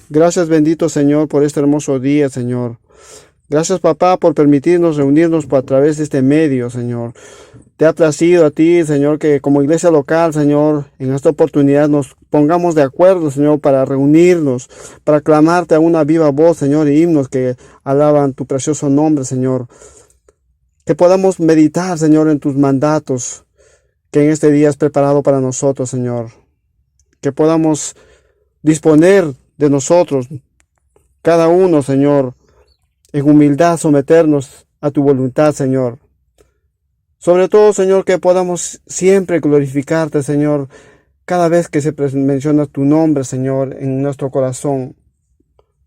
Gracias, bendito Señor, por este hermoso día, Señor. Gracias, papá, por permitirnos reunirnos a través de este medio, Señor. Te ha placido a ti, Señor, que como iglesia local, Señor, en esta oportunidad nos pongamos de acuerdo, Señor, para reunirnos, para clamarte a una viva voz, Señor, y himnos que alaban tu precioso nombre, Señor. Que podamos meditar, Señor, en tus mandatos que en este día has preparado para nosotros, Señor. Que podamos disponer de nosotros, cada uno, Señor, en humildad someternos a tu voluntad, Señor. Sobre todo, Señor, que podamos siempre glorificarte, Señor, cada vez que se menciona tu nombre, Señor, en nuestro corazón.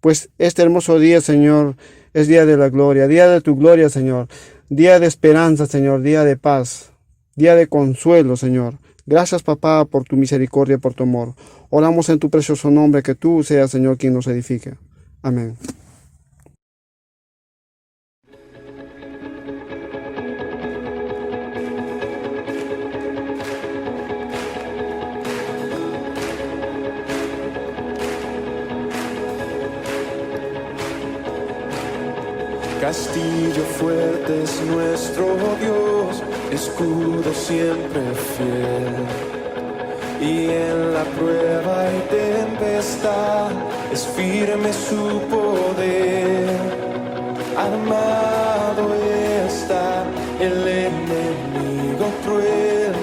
Pues este hermoso día, Señor, es día de la gloria, día de tu gloria, Señor, día de esperanza, Señor, día de paz, día de consuelo, Señor. Gracias, papá, por tu misericordia, por tu amor. Oramos en tu precioso nombre, que tú seas, Señor, quien nos edifique. Amén. Castillo fuerte es nuestro Dios, escudo siempre fiel. Y en la prueba y tempestad es firme su poder. Armado está el enemigo cruel,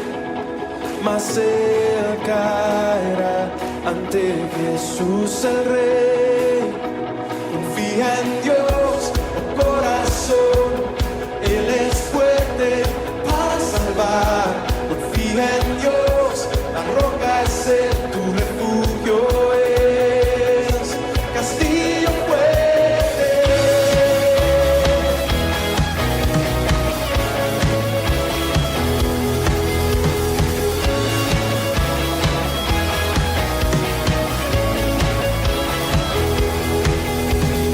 mas él caerá ante Jesús el Rey. Confía en Dios, oh corazón, Él es fuerte para salvar. Confía en Dios, la roca es Él, tu refugio es castillo fuerte.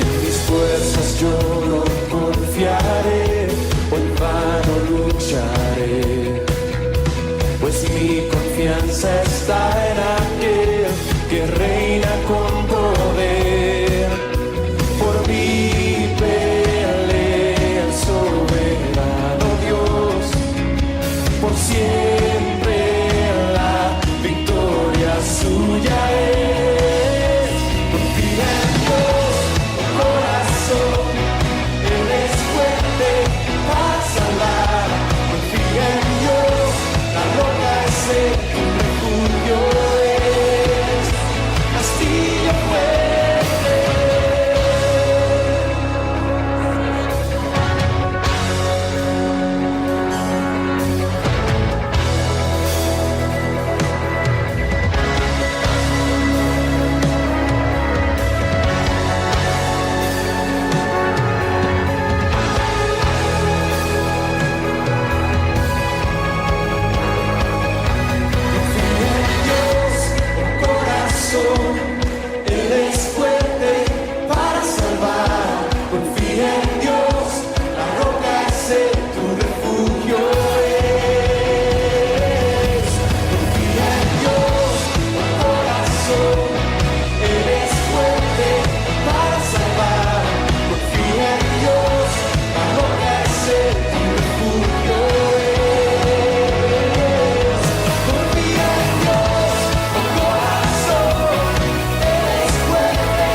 En mis fuerzas yo no confiaré, o en vano lucharé, pues mi confianza está en aquel que reina con poder. Por mí pelea el soberano Dios, por siempre la victoria suya es. Confía en Dios, oh corazón, Él es fuerte para salvar. Confía en Dios, la roca es Él, tu refugio es castillo fuerte. Confía en Dios, oh corazón, Él es fuerte para salvar. Confía en Dios, la roca es Él, tu refugio es. Confía en Dios, oh corazón, Él es fuerte para salvar. Confía en Dios, la roca es Él, tu refugio es. Confía en Dios, oh corazón, Él es fuerte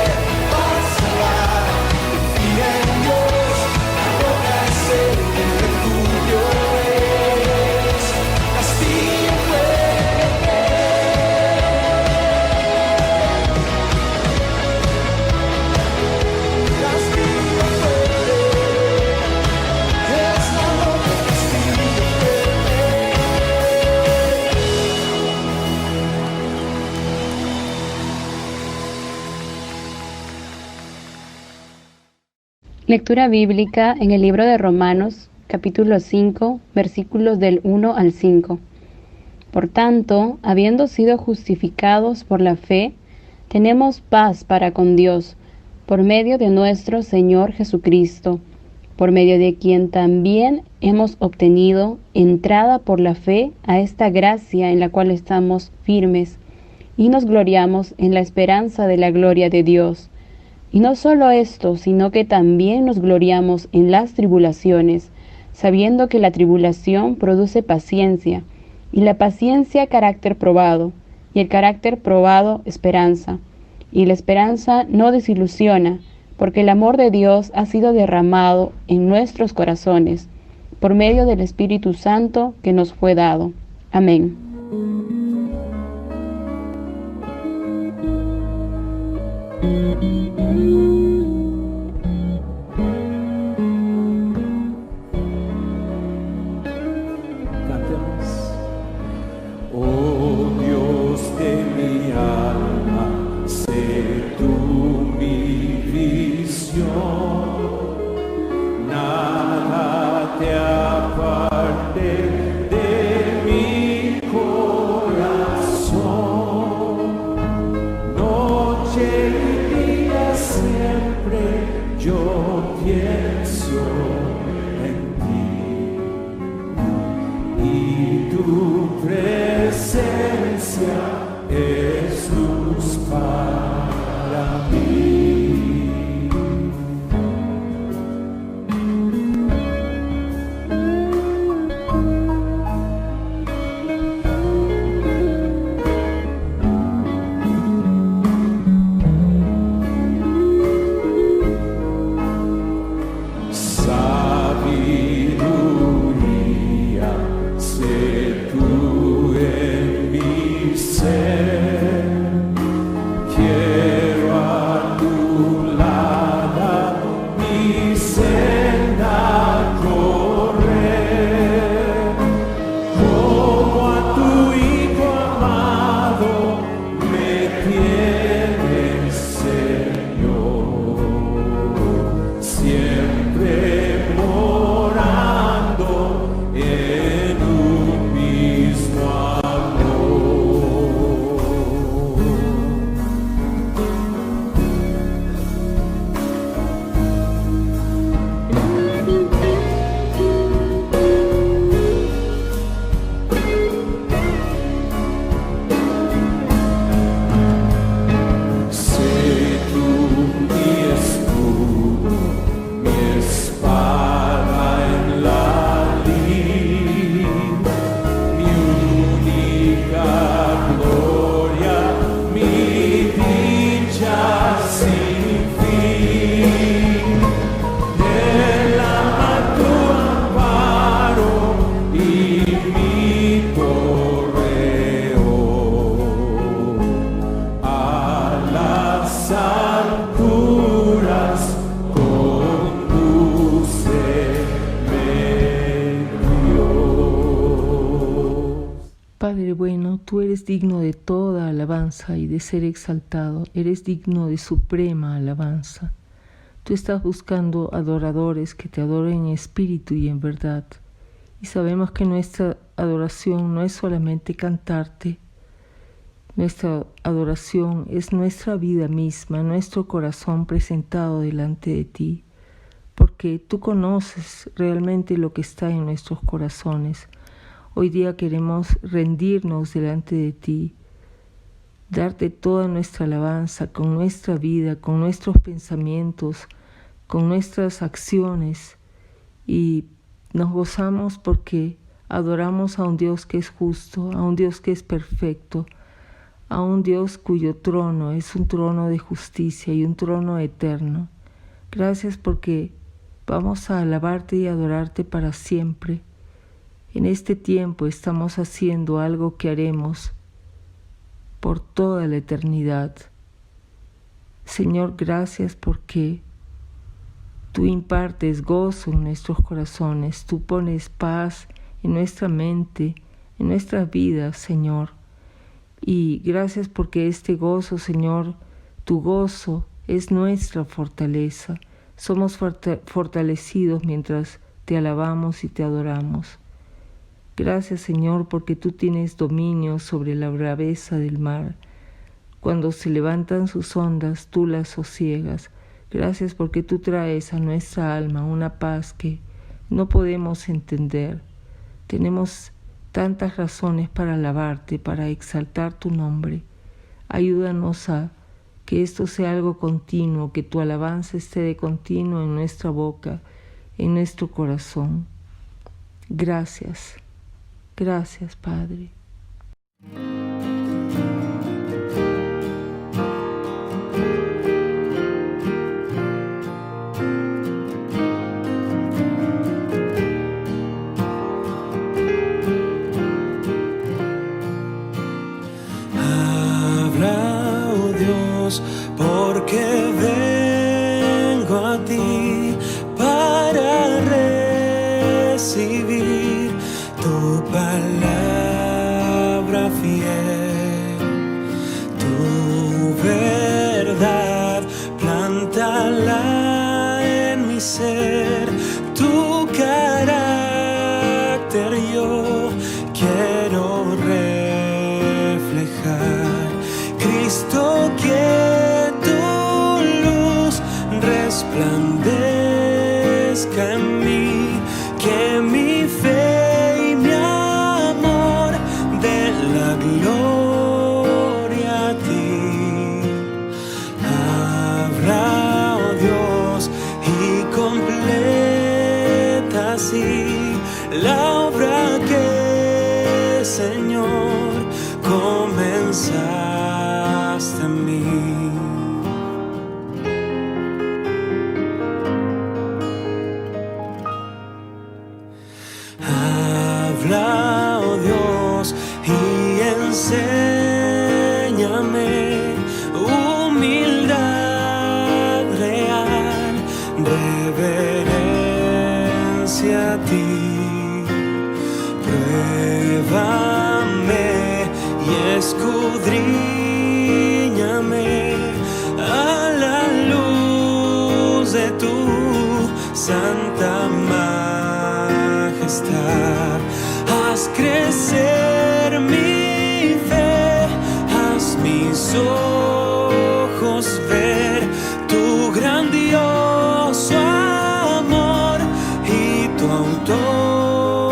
para salvar. Confía en Dios, la roca es Él, tu refugio es castillo fuerte. Castillo fuerte, es la roca, castillo fuerte. Lectura bíblica en el libro de Romanos, capítulo 5, versículos del 1 al 5. Por tanto, habiendo sido justificados por la fe, tenemos paz para con Dios, por medio de nuestro Señor Jesucristo, por medio de quien también hemos obtenido entrada por la fe a esta gracia en la cual estamos firmes y nos gloriamos en la esperanza de la gloria de Dios. Y no solo esto, sino que también nos gloriamos en las tribulaciones, sabiendo que la tribulación produce paciencia, y la paciencia carácter probado, y el carácter probado esperanza. Y la esperanza no desilusiona, porque el amor de Dios ha sido derramado en nuestros corazones, por medio del Espíritu Santo que nos fue dado. Amén. Cantemos. Oh Dios de mi alma, sé tú mi visión, nada te aparte de mi corazón, noche y día siempre yo pienso en ti, y tu presencia es luz para mí. Sabiduría, sé tú en mi ser. Quiero a tu lado mi senda correr, como a tu Hijo amado me tienes, Señor, siempre morando en un mismo sé tú mi escudo, mi espada en la lid, mi única gloria, mi dicha sin fin. Él ama tu amparo y mi correo a las alturas, condúceme, Dios. Padre bueno, tú eres digno de toda alabanza y de ser exaltado, eres digno de suprema alabanza. Tú estás buscando adoradores que te adoren en espíritu y en verdad. Y sabemos que nuestra adoración no es solamente cantarte, nuestra adoración es nuestra vida misma, nuestro corazón presentado delante de ti, porque tú conoces realmente lo que está en nuestros corazones. Hoy día queremos rendirnos delante de ti, darte toda nuestra alabanza con nuestra vida, con nuestros pensamientos, con nuestras acciones, y nos gozamos porque adoramos a un Dios que es justo, a un Dios que es perfecto, a un Dios cuyo trono es un trono de justicia y un trono eterno. Gracias porque vamos a alabarte y adorarte para siempre. En este tiempo estamos haciendo algo que haremos por toda la eternidad. Señor, gracias porque tú impartes gozo en nuestros corazones, tú pones paz en nuestra mente, en nuestras vidas, Señor. Y gracias porque este gozo, Señor, tu gozo es nuestra fortaleza. Somos fortalecidos mientras te alabamos y te adoramos. Gracias, Señor, porque tú tienes dominio sobre la braveza del mar. Cuando se levantan sus ondas, tú las sosiegas. Gracias porque tú traes a nuestra alma una paz que no podemos entender. Tenemos tantas razones para alabarte, para exaltar tu nombre. Ayúdanos a que esto sea algo continuo, que tu alabanza esté de continuo en nuestra boca, en nuestro corazón. Gracias, gracias, Padre. Habla, oh Dios, porque vengo a ti para recibir tu palabra fiel, tu verdad, plántala en mi ser, tu carácter yo quiero reflejar. Cristo, que tu luz resplandezca en mí, que mi fe y mi amor den la gloria a ti. Habla, oh Dios, y completa así la obra que, Señor, comenzaste en mí. Habla, oh Dios, y enséñame humildad real, reverencia a ti. Pruébame y escudriñame a la luz de tu santa majestad. Haz crecer mi fe, haz mis ojos ver tu grandioso amor y tu autoridad.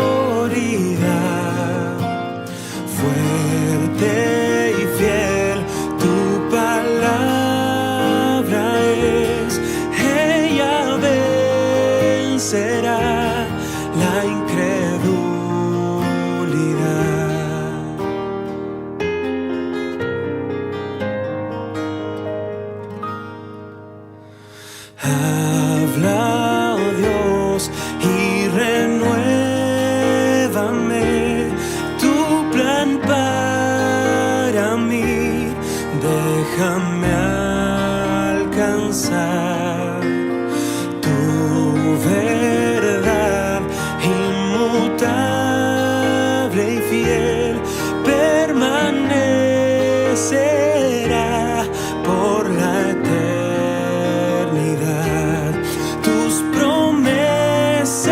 Fuerte y fiel tu palabra es, ella vencerá la incredulidad. Habla, oh Dios, y renuévame tu plan para mí. Déjame alcanzar tu verdad inmutable y fiel, permanecerá por la eternidad. Tus promesas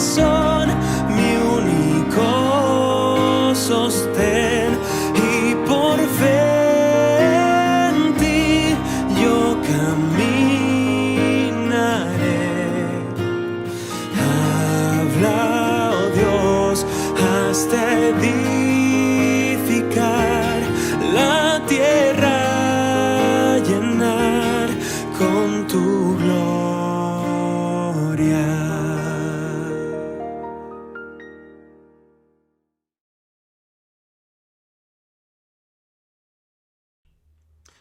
son mi único sostén, y por fe en ti yo caminaré. Habla, oh Dios, hasta edificar la tierra, llenar con tu gloria.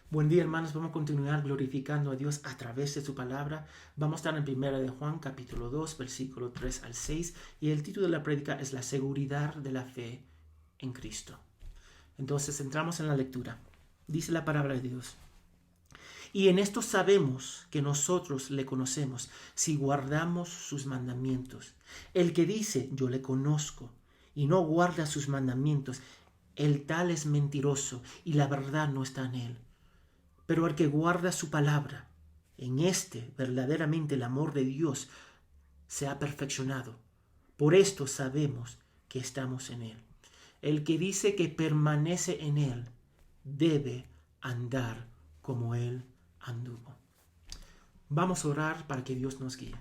Buen día, hermanos. Vamos a continuar glorificando a Dios a través de su palabra. Vamos a estar en 1 de Juan, capítulo 2, versículo 3 al 6. Y el título de la prédica es La seguridad de la fe en Cristo. Entonces, entramos en la lectura. Dice la palabra de Dios: y en esto sabemos que nosotros le conocemos, si guardamos sus mandamientos. El que dice, yo le conozco, y no guarda sus mandamientos, el tal es mentiroso, y la verdad no está en él. Pero el que guarda su palabra, en este verdaderamente el amor de Dios se ha perfeccionado. Por esto sabemos que estamos en él. El que dice que permanece en él debe andar como él anduvo. Vamos a orar para que Dios nos guíe.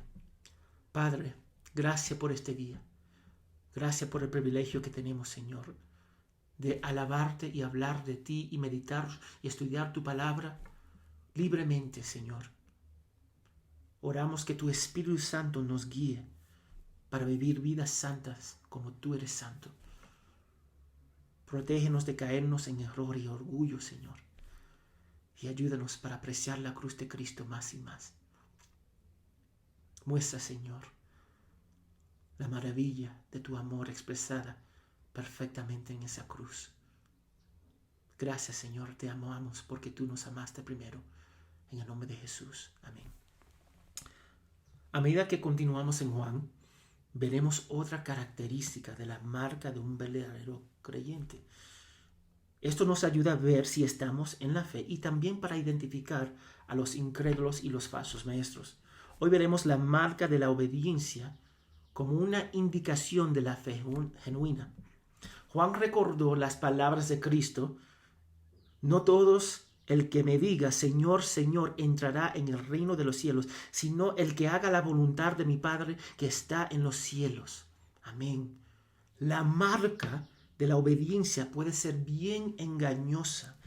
Padre, gracias por este día. Gracias por el privilegio que tenemos, Señor, de alabarte y hablar de ti y meditar y estudiar tu palabra libremente, Señor. Oramos que tu Espíritu Santo nos guíe para vivir vidas santas como tú eres santo. Protégenos de caernos en error y orgullo, Señor. Y ayúdanos para apreciar la cruz de Cristo más y más. Muestra, Señor, la maravilla de tu amor expresada perfectamente en esa cruz. Gracias, Señor, te amamos porque tú nos amaste primero. En el nombre de Jesús. Amén. A medida que continuamos en Juan, veremos otra característica de la marca de un verdadero creyente. Esto nos ayuda a ver si estamos en la fe y también para identificar a los incrédulos y los falsos maestros. Hoy veremos la marca de la obediencia como una indicación de la fe genuina. Juan recordó las palabras de Cristo: no todos el que me diga Señor, Señor entrará en el reino de los cielos, sino el que haga la voluntad de mi Padre que está en los cielos. Amén. La marca de la obediencia puede ser bien engañosa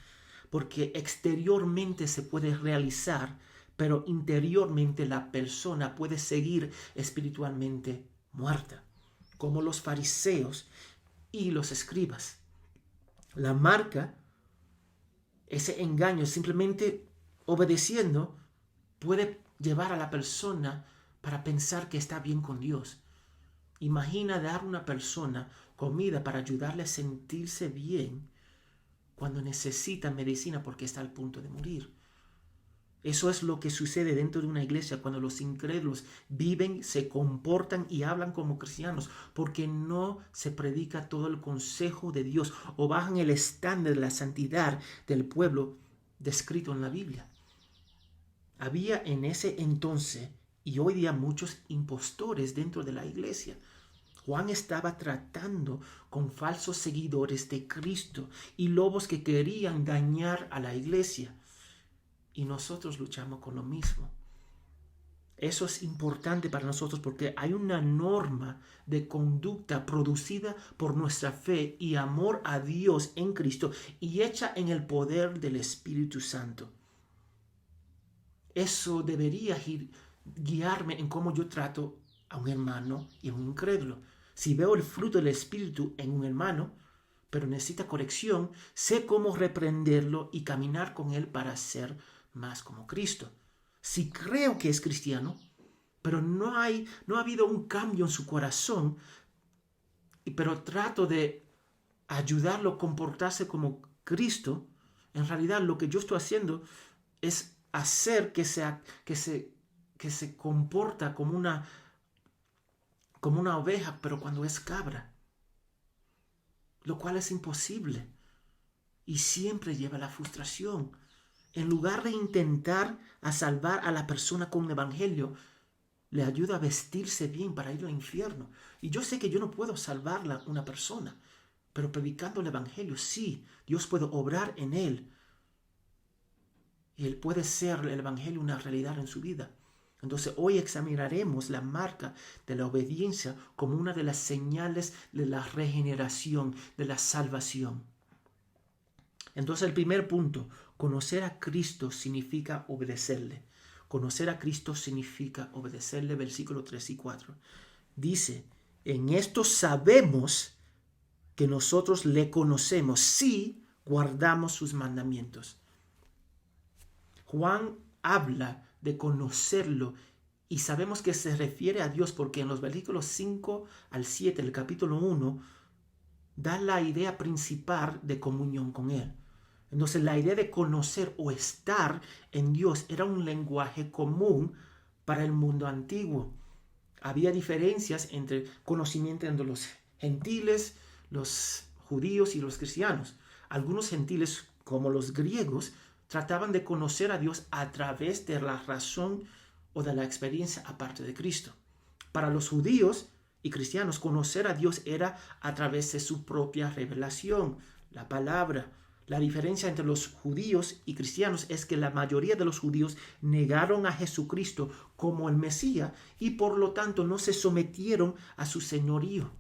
porque exteriormente se puede realizar, pero interiormente la persona puede seguir espiritualmente muerta, como los fariseos y los escribas. La marca, ese engaño, simplemente obedeciendo, puede llevar a la persona para pensar que está bien con Dios. Imagina dar a una persona comida para ayudarle a sentirse bien cuando necesita medicina porque está al punto de morir. Eso es lo que sucede dentro de una iglesia cuando los incrédulos viven, se comportan y hablan como cristianos porque no se predica todo el consejo de Dios o bajan el estándar de la santidad del pueblo descrito en la Biblia. Había en ese entonces y hoy día muchos impostores dentro de la iglesia. Juan estaba tratando con falsos seguidores de Cristo y lobos que querían dañar a la iglesia. Y nosotros luchamos con lo mismo. Eso es importante para nosotros porque hay una norma de conducta producida por nuestra fe y amor a Dios en Cristo y hecha en el poder del Espíritu Santo. Eso debería guiarme en cómo yo trato a un hermano y a un incrédulo. Si veo el fruto del Espíritu en un hermano, pero necesita corrección, sé cómo reprenderlo y caminar con él para ser más como Cristo. Si creo que es cristiano, pero no ha habido un cambio en su corazón, pero trato de ayudarlo a comportarse como Cristo, en realidad lo que yo estoy haciendo es hacer que se comporta como una oveja, pero cuando es cabra, lo cual es imposible y siempre lleva a la frustración. En lugar de intentar a salvar a la persona con un evangelio, le ayuda a vestirse bien para ir al infierno. Y yo sé que yo no puedo salvar a una persona, pero predicando el evangelio, sí, Dios puede obrar en él. Y él puede ser el evangelio una realidad en su vida. Entonces hoy examinaremos la marca de la obediencia como una de las señales de la regeneración, de la salvación. Entonces el primer punto, conocer a Cristo significa obedecerle. Conocer a Cristo significa obedecerle, versículos 3 y 4. Dice, en esto sabemos que nosotros le conocemos si guardamos sus mandamientos. Juan habla de conocerlo y sabemos que se refiere a Dios porque en los versículos 5 al 7 del capítulo 1 da la idea principal de comunión con Él. Entonces la idea de conocer o estar en Dios era un lenguaje común para el mundo antiguo. Había diferencias entre conocimiento entre los gentiles, los judíos y los cristianos. Algunos gentiles, como los griegos, trataban de conocer a Dios a través de la razón o de la experiencia aparte de Cristo. Para los judíos y cristianos, conocer a Dios era a través de su propia revelación, la palabra. La diferencia entre los judíos y cristianos es que la mayoría de los judíos negaron a Jesucristo como el Mesías y por lo tanto no se sometieron a su señorío.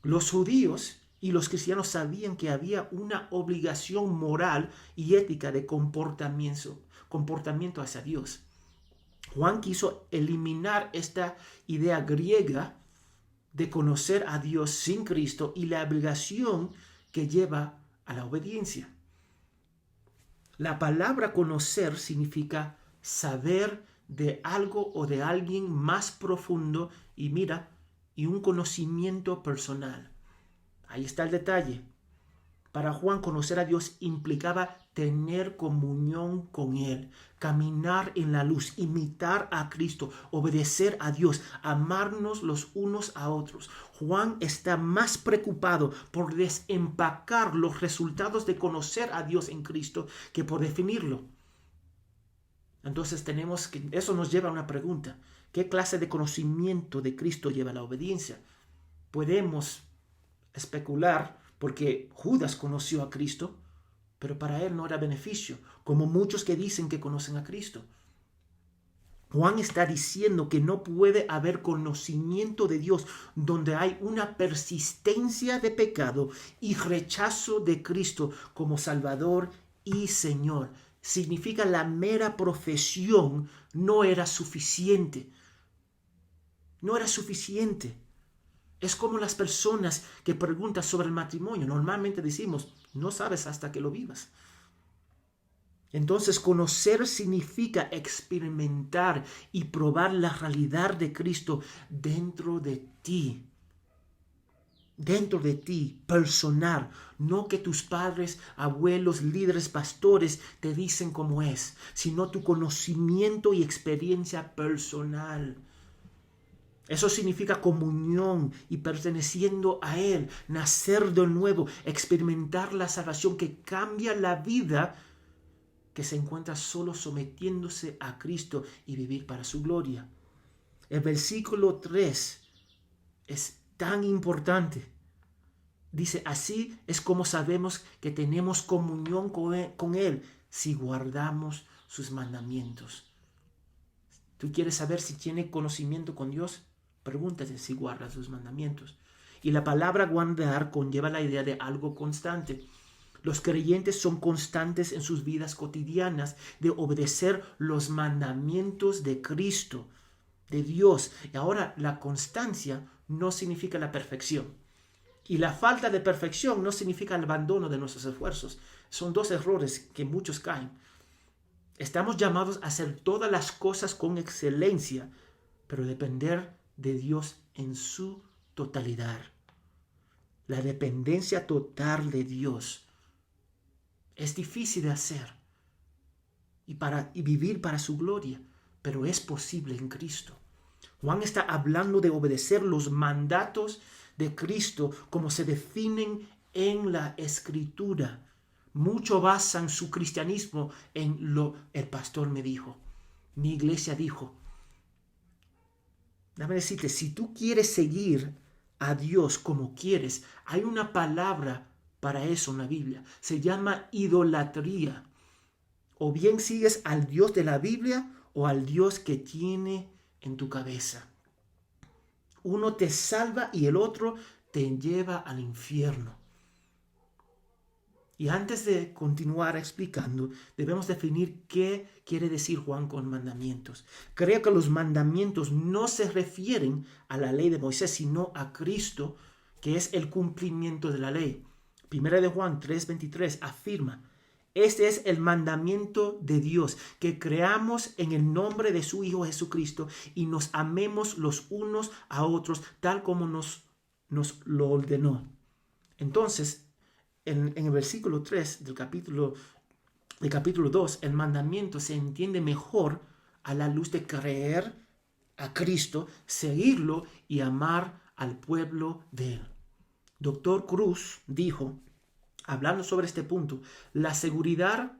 Los judíos Y los cristianos sabían que había una obligación moral y ética de comportamiento hacia Dios. Juan quiso eliminar esta idea griega de conocer a Dios sin Cristo y la obligación que lleva a la obediencia. La palabra conocer significa saber de algo o de alguien más profundo y un conocimiento personal. Ahí está el detalle. Para Juan, conocer a Dios implicaba tener comunión con Él, caminar en la luz, imitar a Cristo, obedecer a Dios, amarnos los unos a otros. Juan está más preocupado por desempacar los resultados de conocer a Dios en Cristo que por definirlo. Entonces eso nos lleva a una pregunta. ¿Qué clase de conocimiento de Cristo lleva a la obediencia? Podemos especular porque Judas conoció a Cristo, pero para él no era beneficio, como muchos que dicen que conocen a Cristo. Juan está diciendo que no puede haber conocimiento de Dios donde hay una persistencia de pecado y rechazo de Cristo como Salvador y Señor. Significa la mera profesión no era suficiente. No era suficiente. Es como las personas que preguntan sobre el matrimonio. Normalmente decimos, no sabes hasta que lo vivas. Entonces, conocer significa experimentar y probar la realidad de Cristo dentro de ti. Dentro de ti, personal. No que tus padres, abuelos, líderes, pastores te dicen cómo es, sino tu conocimiento y experiencia personal. Eso significa comunión y perteneciendo a Él, nacer de nuevo, experimentar la salvación que cambia la vida que se encuentra solo sometiéndose a Cristo y vivir para su gloria. El versículo 3 es tan importante. Dice, así es como sabemos que tenemos comunión con Él si guardamos sus mandamientos. ¿Tú quieres saber si tiene conocimiento con Dios? Pregúntate si guarda sus mandamientos. Y la palabra guardar conlleva la idea de algo constante. Los creyentes son constantes en sus vidas cotidianas de obedecer los mandamientos de Cristo, de Dios. Y ahora la constancia no significa la perfección. Y la falta de perfección no significa el abandono de nuestros esfuerzos. Son dos errores que muchos caen. Estamos llamados a hacer todas las cosas con excelencia, pero depender de Dios en su totalidad. La dependencia total de Dios es difícil de hacer y vivir para su gloria, pero es posible en Cristo. Juan está hablando de obedecer los mandatos de Cristo como se definen en la Escritura. Mucho basan su cristianismo en el pastor me dijo, mi iglesia dijo. Déjame decirte, si tú quieres seguir a Dios como quieres, hay una palabra para eso en la Biblia. Se llama idolatría. O bien sigues al Dios de la Biblia o al Dios que tiene en tu cabeza. Uno te salva y el otro te lleva al infierno. Y antes de continuar explicando, debemos definir qué quiere decir Juan con mandamientos. Creo que los mandamientos no se refieren a la ley de Moisés, sino a Cristo, que es el cumplimiento de la ley. Primera de Juan 3:23 afirma, este es el mandamiento de Dios, que creamos en el nombre de su Hijo Jesucristo y nos amemos los unos a otros tal como nos lo ordenó. Entonces, en el versículo 3 del capítulo 2, el mandamiento se entiende mejor a la luz de creer a Cristo, seguirlo y amar al pueblo de Él. Dr. Cruz dijo, hablando sobre este punto, la seguridad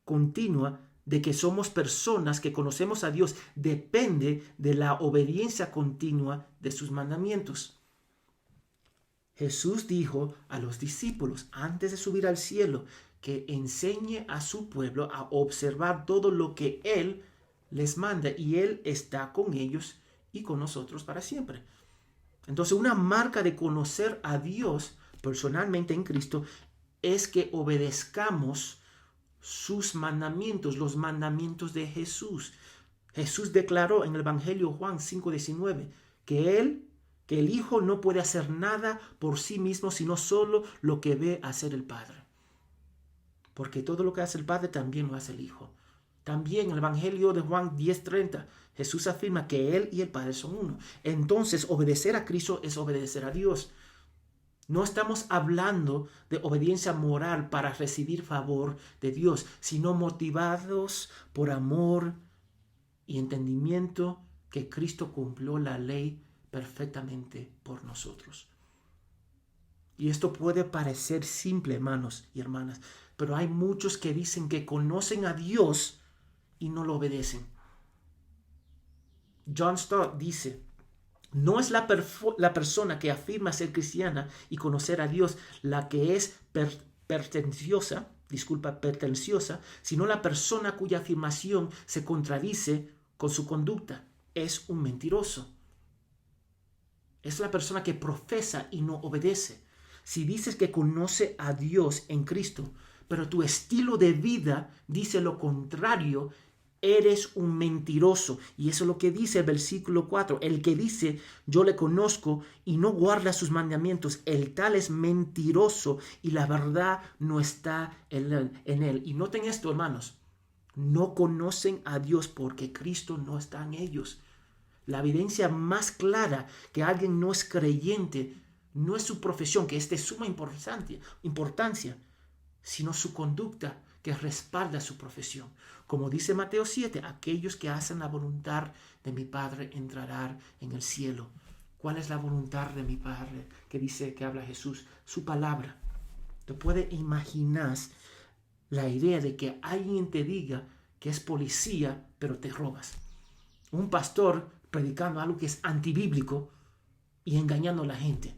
continua de que somos personas que conocemos a Dios depende de la obediencia continua de sus mandamientos. Jesús dijo a los discípulos antes de subir al cielo que enseñe a su pueblo a observar todo lo que Él les manda y Él está con ellos y con nosotros para siempre. Entonces, una marca de conocer a Dios personalmente en Cristo es que obedezcamos sus mandamientos, los mandamientos de Jesús. Jesús declaró en el Evangelio Juan 5:19 que el Hijo no puede hacer nada por sí mismo, sino solo lo que ve hacer el Padre. Porque todo lo que hace el Padre también lo hace el Hijo. También en el Evangelio de Juan 10:30, Jesús afirma que Él y el Padre son uno. Entonces, obedecer a Cristo es obedecer a Dios. No estamos hablando de obediencia moral para recibir favor de Dios, sino motivados por amor y entendimiento que Cristo cumplió la ley perfectamente por nosotros. Y esto puede parecer simple, hermanos y hermanas, pero hay muchos que dicen que conocen a Dios y no lo obedecen. John Stott dice: no es la persona que afirma ser cristiana y conocer a Dios la que es pretenciosa, sino la persona cuya afirmación se contradice con su conducta. Es un mentiroso. Es la persona que profesa y no obedece. Si dices que conoce a Dios en Cristo, pero tu estilo de vida dice lo contrario, eres un mentiroso. Y eso es lo que dice el versículo 4. El que dice yo le conozco y no guarda sus mandamientos, el tal es mentiroso y la verdad no está en él. Y noten esto, hermanos. No conocen a Dios porque Cristo no está en ellos. La evidencia más clara que alguien no es creyente no es su profesión, que es de suma importancia, sino su conducta que respalda su profesión. Como dice Mateo 7, aquellos que hacen la voluntad de mi Padre entrarán en el cielo. ¿Cuál es la voluntad de mi Padre que habla Jesús? Su palabra. ¿Te puedes imaginar la idea de que alguien te diga que es policía, pero te robas? Un pastor predicando algo que es antibíblico y engañando a la gente.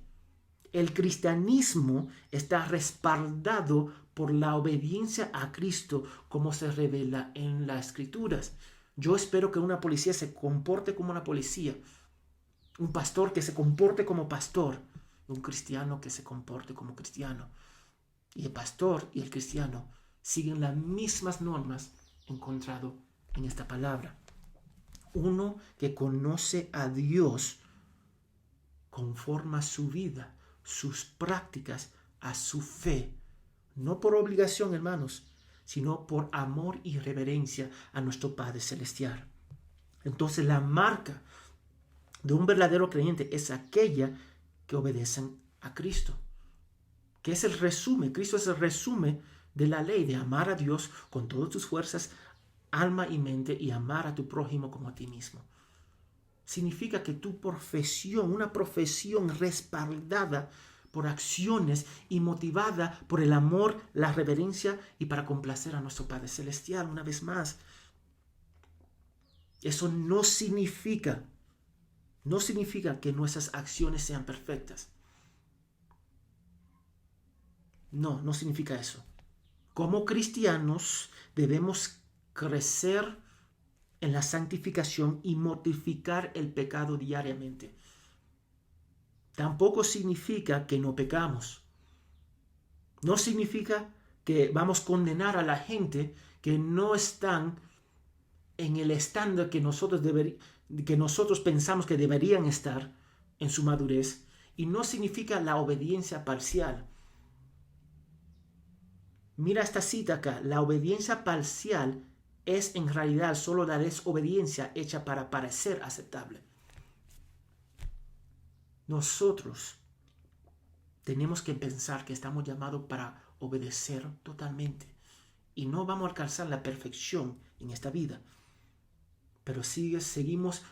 El cristianismo está respaldado por la obediencia a Cristo, como se revela en las Escrituras. Yo espero que una policía se comporte como una policía, un pastor que se comporte como pastor, un cristiano que se comporte como cristiano. Y el pastor y el cristiano siguen las mismas normas encontradas en esta palabra. Uno que conoce a Dios conforma su vida, sus prácticas a su fe, no por obligación, hermanos, sino por amor y reverencia a nuestro Padre Celestial. Entonces la marca de un verdadero creyente es aquella que obedecen a Cristo, que es el resumen. Cristo es el resumen de la ley de amar a Dios con todas tus fuerzas, alma y mente, y amar a tu prójimo como a ti mismo. Significa que tu profesión, una profesión respaldada por acciones y motivada por el amor, la reverencia y para complacer a nuestro Padre Celestial. Una vez más, eso no significa que nuestras acciones sean perfectas. No significa eso. Como cristianos debemos crecer en la santificación y mortificar el pecado diariamente. Tampoco significa que no pecamos. No significa que vamos a condenar a la gente que no están en el estándar que nosotros pensamos que deberían estar en su madurez. Y no significa la obediencia parcial. Mira esta cita acá. La obediencia parcial es en realidad solo la desobediencia hecha para parecer aceptable. Nosotros tenemos que pensar que estamos llamados para obedecer totalmente. Y no vamos a alcanzar la perfección en esta vida. Pero seguimos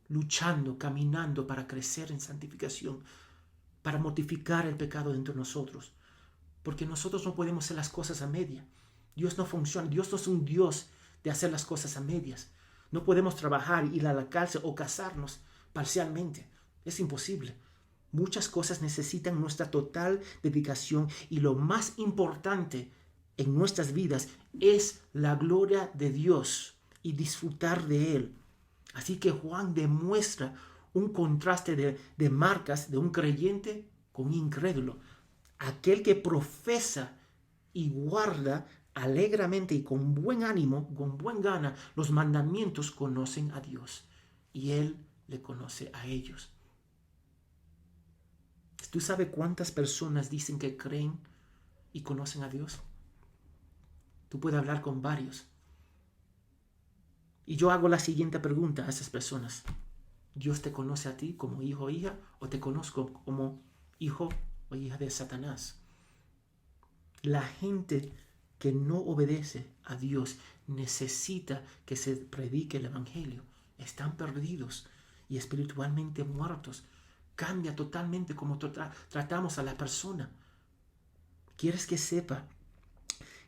luchando, caminando para crecer en santificación, para mortificar el pecado dentro de nosotros. Porque nosotros no podemos hacer las cosas a media. Dios no funciona. Dios no es un Dios de hacer las cosas a medias. No podemos trabajar, ir a la cárcel o casarnos parcialmente. Es imposible. Muchas cosas necesitan nuestra total dedicación y lo más importante en nuestras vidas es la gloria de Dios y disfrutar de Él. Así que Juan demuestra un contraste de marcas de un creyente con un incrédulo. Aquel que profesa y guarda alegremente y con buen ánimo, con buen gana, los mandamientos, conocen a Dios y Él le conoce a ellos. ¿Tú sabes cuántas personas dicen que creen y conocen a Dios? Tú puedes hablar con varios. Y yo hago la siguiente pregunta a esas personas. ¿Dios te conoce a ti como hijo o hija, o te conozco como hijo o hija de Satanás? La gente que no obedece a Dios necesita que se predique el evangelio. Están perdidos y espiritualmente muertos. Cambia totalmente cómo tratamos a la persona. ¿Quieres que sepa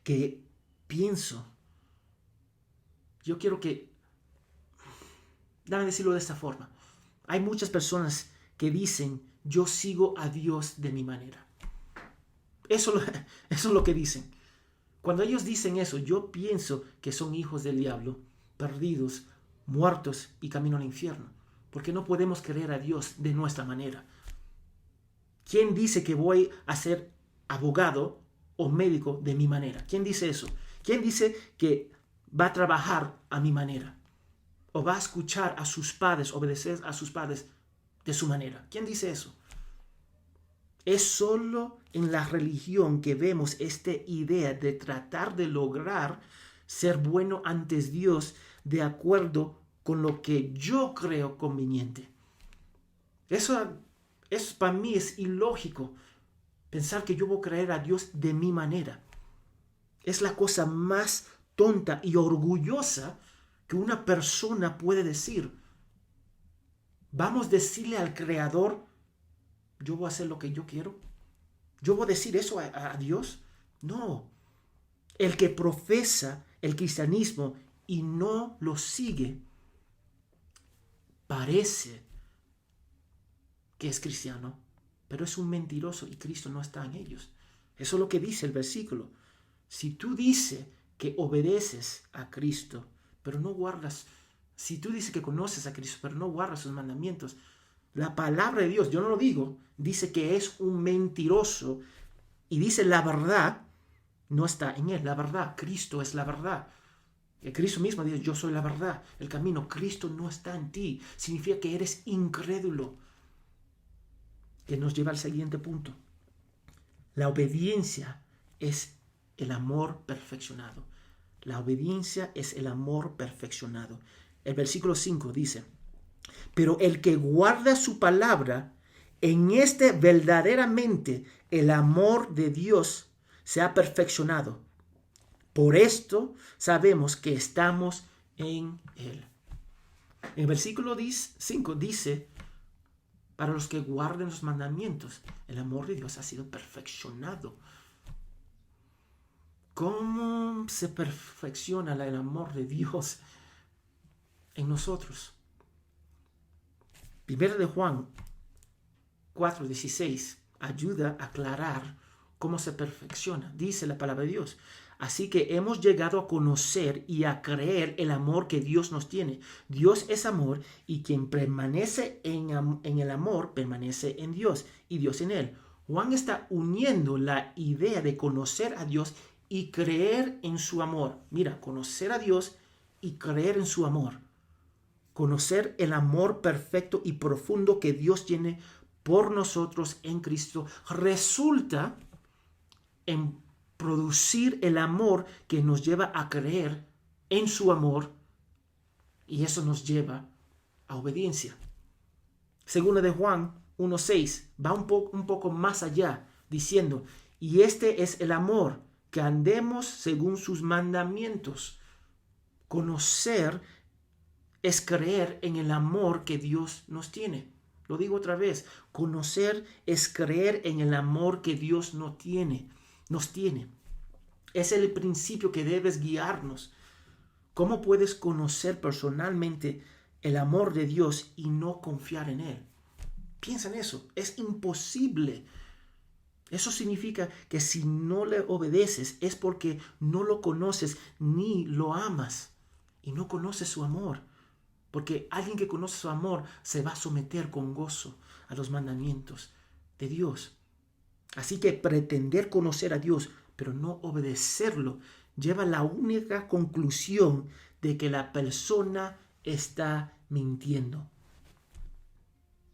que pienso? Yo quiero que... Dame decirlo de esta forma. Hay muchas personas que dicen, yo sigo a Dios de mi manera. Eso es lo que dicen. Cuando ellos dicen eso, yo pienso que son hijos del diablo, perdidos, muertos y camino al infierno. Porque no podemos creer a Dios de nuestra manera. ¿Quién dice que voy a ser abogado o médico de mi manera? ¿Quién dice eso? ¿Quién dice que va a trabajar a mi manera? ¿O va a escuchar a sus padres, obedecer a sus padres de su manera? ¿Quién dice eso? Es solo en la religión que vemos esta idea de tratar de lograr ser bueno ante Dios de acuerdo con lo que yo creo conveniente. Eso para mí es ilógico. Pensar que yo voy a creer a Dios de mi manera. Es la cosa más tonta y orgullosa que una persona puede decir. Vamos a decirle al Creador, yo voy a hacer lo que yo quiero. ¿Yo voy a decir eso a Dios? No. El que profesa el cristianismo y no lo sigue, parece que es cristiano, pero es un mentiroso y Cristo no está en ellos. Eso es lo que dice el versículo. Si tú dices que obedeces a Cristo, pero no guardas, si tú dices que conoces a Cristo, pero no guardas sus mandamientos, la palabra de Dios, yo no lo digo, dice que es un mentiroso y dice la verdad, no está en él. La verdad, Cristo es la verdad. Y Cristo mismo dice, yo soy la verdad, el camino. Cristo no está en ti. Significa que eres incrédulo. Que nos lleva al siguiente punto. La obediencia es el amor perfeccionado. La obediencia es el amor perfeccionado. El versículo 5 dice, pero el que guarda su palabra, en este verdaderamente el amor de Dios se ha perfeccionado. Por esto sabemos que estamos en Él. En el versículo 5 dice, para los que guarden los mandamientos, el amor de Dios ha sido perfeccionado. ¿Cómo se perfecciona el amor de Dios en nosotros? 1 de Juan 4:16 ayuda a aclarar cómo se perfecciona. Dice la palabra de Dios. Así que hemos llegado a conocer y a creer el amor que Dios nos tiene. Dios es amor y quien permanece en el amor permanece en Dios y Dios en él. Juan está uniendo la idea de conocer a Dios y creer en su amor. Mira, conocer a Dios y creer en su amor. Conocer el amor perfecto y profundo que Dios tiene por nosotros en Cristo resulta en producir el amor que nos lleva a creer en su amor y eso nos lleva a obediencia. Segunda de Juan 1:6 va un poco más allá diciendo, y este es el amor, que andemos según sus mandamientos. Conocer es creer en el amor que Dios nos tiene. Lo digo otra vez, conocer es creer en el amor que Dios nos tiene. Es el principio que debes guiarnos. ¿Cómo puedes conocer personalmente el amor de Dios y no confiar en Él? Piensa en eso, es imposible. Eso significa que si no le obedeces es porque no lo conoces ni lo amas y no conoces su amor. Porque alguien que conoce su amor se va a someter con gozo a los mandamientos de Dios. Así que pretender conocer a Dios, pero no obedecerlo, lleva a la única conclusión de que la persona está mintiendo.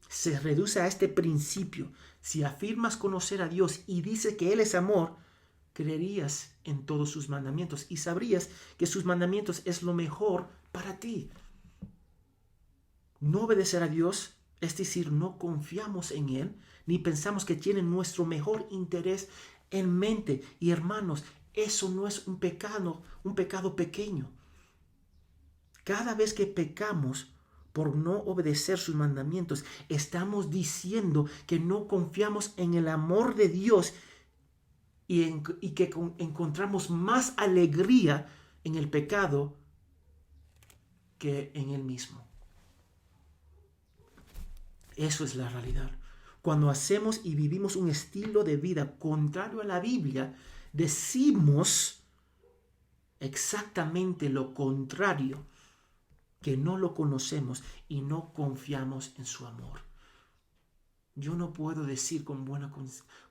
Se reduce a este principio. Si afirmas conocer a Dios y dices que Él es amor, creerías en todos sus mandamientos y sabrías que sus mandamientos es lo mejor para ti. No obedecer a Dios, es decir, no confiamos en Él, ni pensamos que tiene nuestro mejor interés en mente. Y hermanos, eso no es un pecado pequeño. Cada vez que pecamos por no obedecer sus mandamientos, estamos diciendo que no confiamos en el amor de Dios y que encontramos más alegría en el pecado que en Él mismo. Eso es la realidad. Cuando hacemos y vivimos un estilo de vida contrario a la Biblia, decimos exactamente lo contrario, que no lo conocemos y no confiamos en su amor. Yo no puedo decir con buena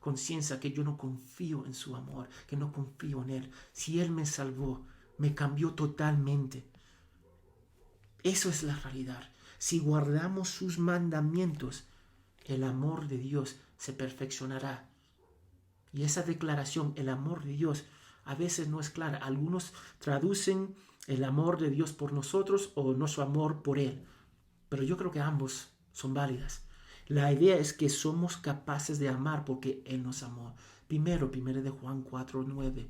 conciencia que yo no confío en su amor, que no confío en Él. Si Él me salvó, me cambió totalmente. Eso es la realidad. Si guardamos sus mandamientos, el amor de Dios se perfeccionará. Y esa declaración, el amor de Dios, a veces no es clara. Algunos traducen el amor de Dios por nosotros o nuestro amor por Él. Pero yo creo que ambos son válidas. La idea es que somos capaces de amar porque Él nos amó. Primero de Juan 4:9.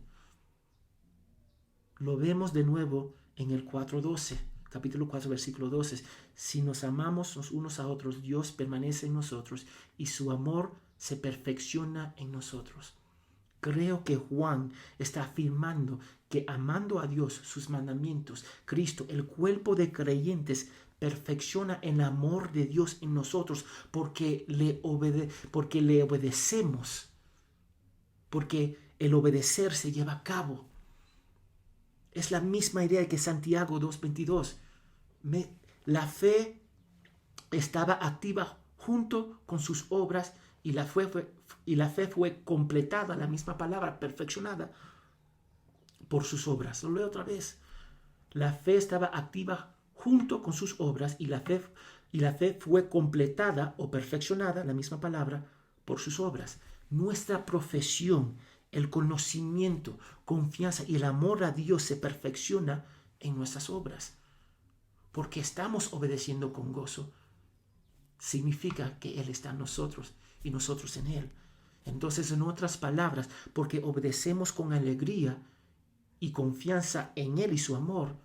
Lo vemos de nuevo en el 4:12. Capítulo 4, versículo 12. Si nos amamos los unos a otros, Dios permanece en nosotros y su amor se perfecciona en nosotros. Creo que Juan está afirmando que amando a Dios, sus mandamientos, Cristo, el cuerpo de creyentes, perfecciona el amor de Dios en nosotros porque le obedecemos. Porque el obedecer se lleva a cabo. Es la misma idea que Santiago 2:22. La fe estaba activa junto con sus obras y la fe fue completada, la misma palabra, perfeccionada por sus obras. Lo leo otra vez. La fe estaba activa junto con sus obras y la fe fue completada o perfeccionada, la misma palabra, por sus obras. Nuestra profesión, el conocimiento, confianza y el amor a Dios se perfecciona en nuestras obras. Porque estamos obedeciendo con gozo, significa que Él está en nosotros y nosotros en Él. Entonces, en otras palabras, porque obedecemos con alegría y confianza en Él y su amor,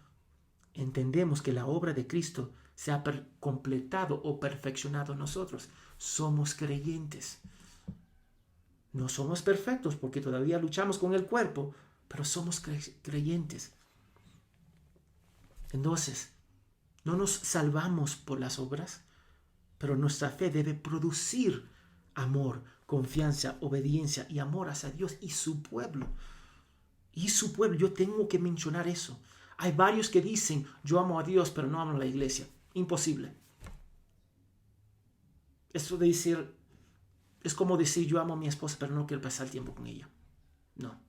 entendemos que la obra de Cristo se ha completado o perfeccionado en nosotros. Somos creyentes. No somos perfectos porque todavía luchamos con el cuerpo, pero somos creyentes. Entonces, no nos salvamos por las obras, pero nuestra fe debe producir amor, confianza, obediencia y amor hacia Dios y su pueblo. Y su pueblo, yo tengo que mencionar eso. Hay varios que dicen, yo amo a Dios, pero no amo a la iglesia. Imposible. Eso de decir, es como decir, yo amo a mi esposa, pero no quiero pasar tiempo con ella. No.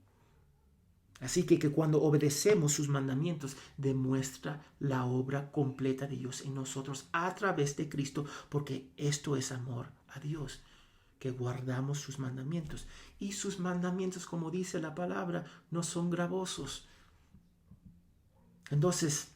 Así que cuando obedecemos sus mandamientos, demuestra la obra completa de Dios en nosotros a través de Cristo, porque esto es amor a Dios, que guardamos sus mandamientos. Y sus mandamientos, como dice la palabra, no son gravosos. Entonces,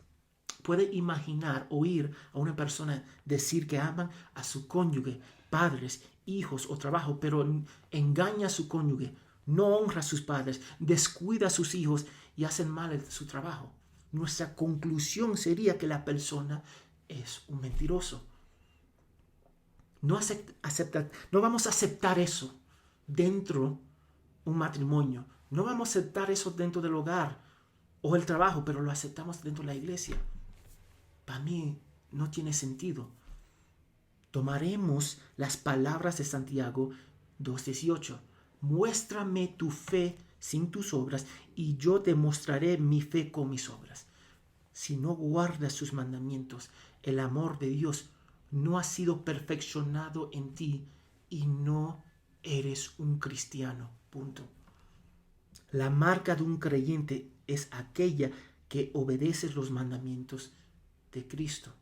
puede imaginar, oír a una persona decir que aman a su cónyuge, padres, hijos o trabajo, pero engaña a su cónyuge, no honra a sus padres, descuida a sus hijos y hacen mal su trabajo. Nuestra conclusión sería que la persona es un mentiroso. No vamos a aceptar eso dentro de un matrimonio. No vamos a aceptar eso dentro del hogar o el trabajo, pero lo aceptamos dentro de la iglesia. Para mí no tiene sentido. Tomaremos las palabras de Santiago 2:18. Muéstrame tu fe sin tus obras y yo te mostraré mi fe con mis obras. Si no guardas sus mandamientos, el amor de Dios no ha sido perfeccionado en ti y no eres un cristiano. Punto. La marca de un creyente es aquella que obedece los mandamientos de Cristo,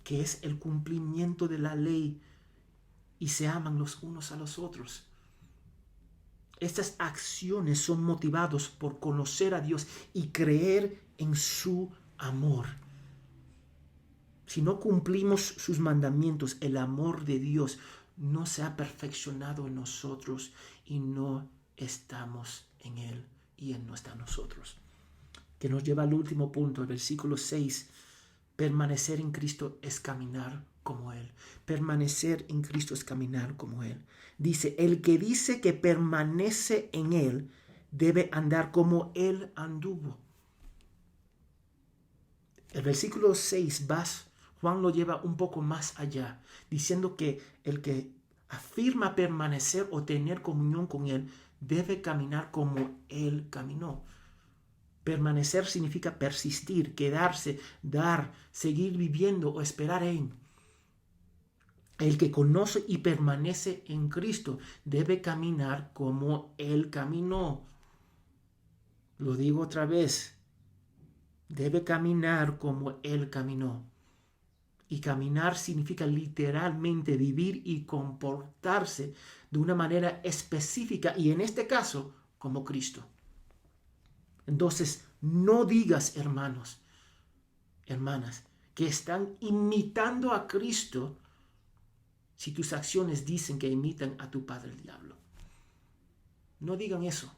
que es el cumplimiento de la ley y se aman los unos a los otros. Estas acciones son motivadas por conocer a Dios y creer en su amor. Si no cumplimos sus mandamientos, el amor de Dios no se ha perfeccionado en nosotros y no estamos en Él y Él no está en nosotros. Que nos lleva al último punto, el versículo 6. Permanecer en Cristo es caminar como Él. Permanecer en Cristo es caminar como Él. Dice, el que dice que permanece en Él debe andar como Él anduvo. El versículo 6, Juan lo lleva un poco más allá, diciendo que el que afirma permanecer o tener comunión con Él debe caminar como Él caminó. Permanecer significa persistir, quedarse, dar, seguir viviendo o esperar en. El que conoce y permanece en Cristo debe caminar como Él caminó. Lo digo otra vez. Debe caminar como Él caminó. Y caminar significa literalmente vivir y comportarse de una manera específica y en este caso como Cristo. Entonces, no digas, hermanos, hermanas, que están imitando a Cristo si tus acciones dicen que imitan a tu padre el diablo. No digan eso.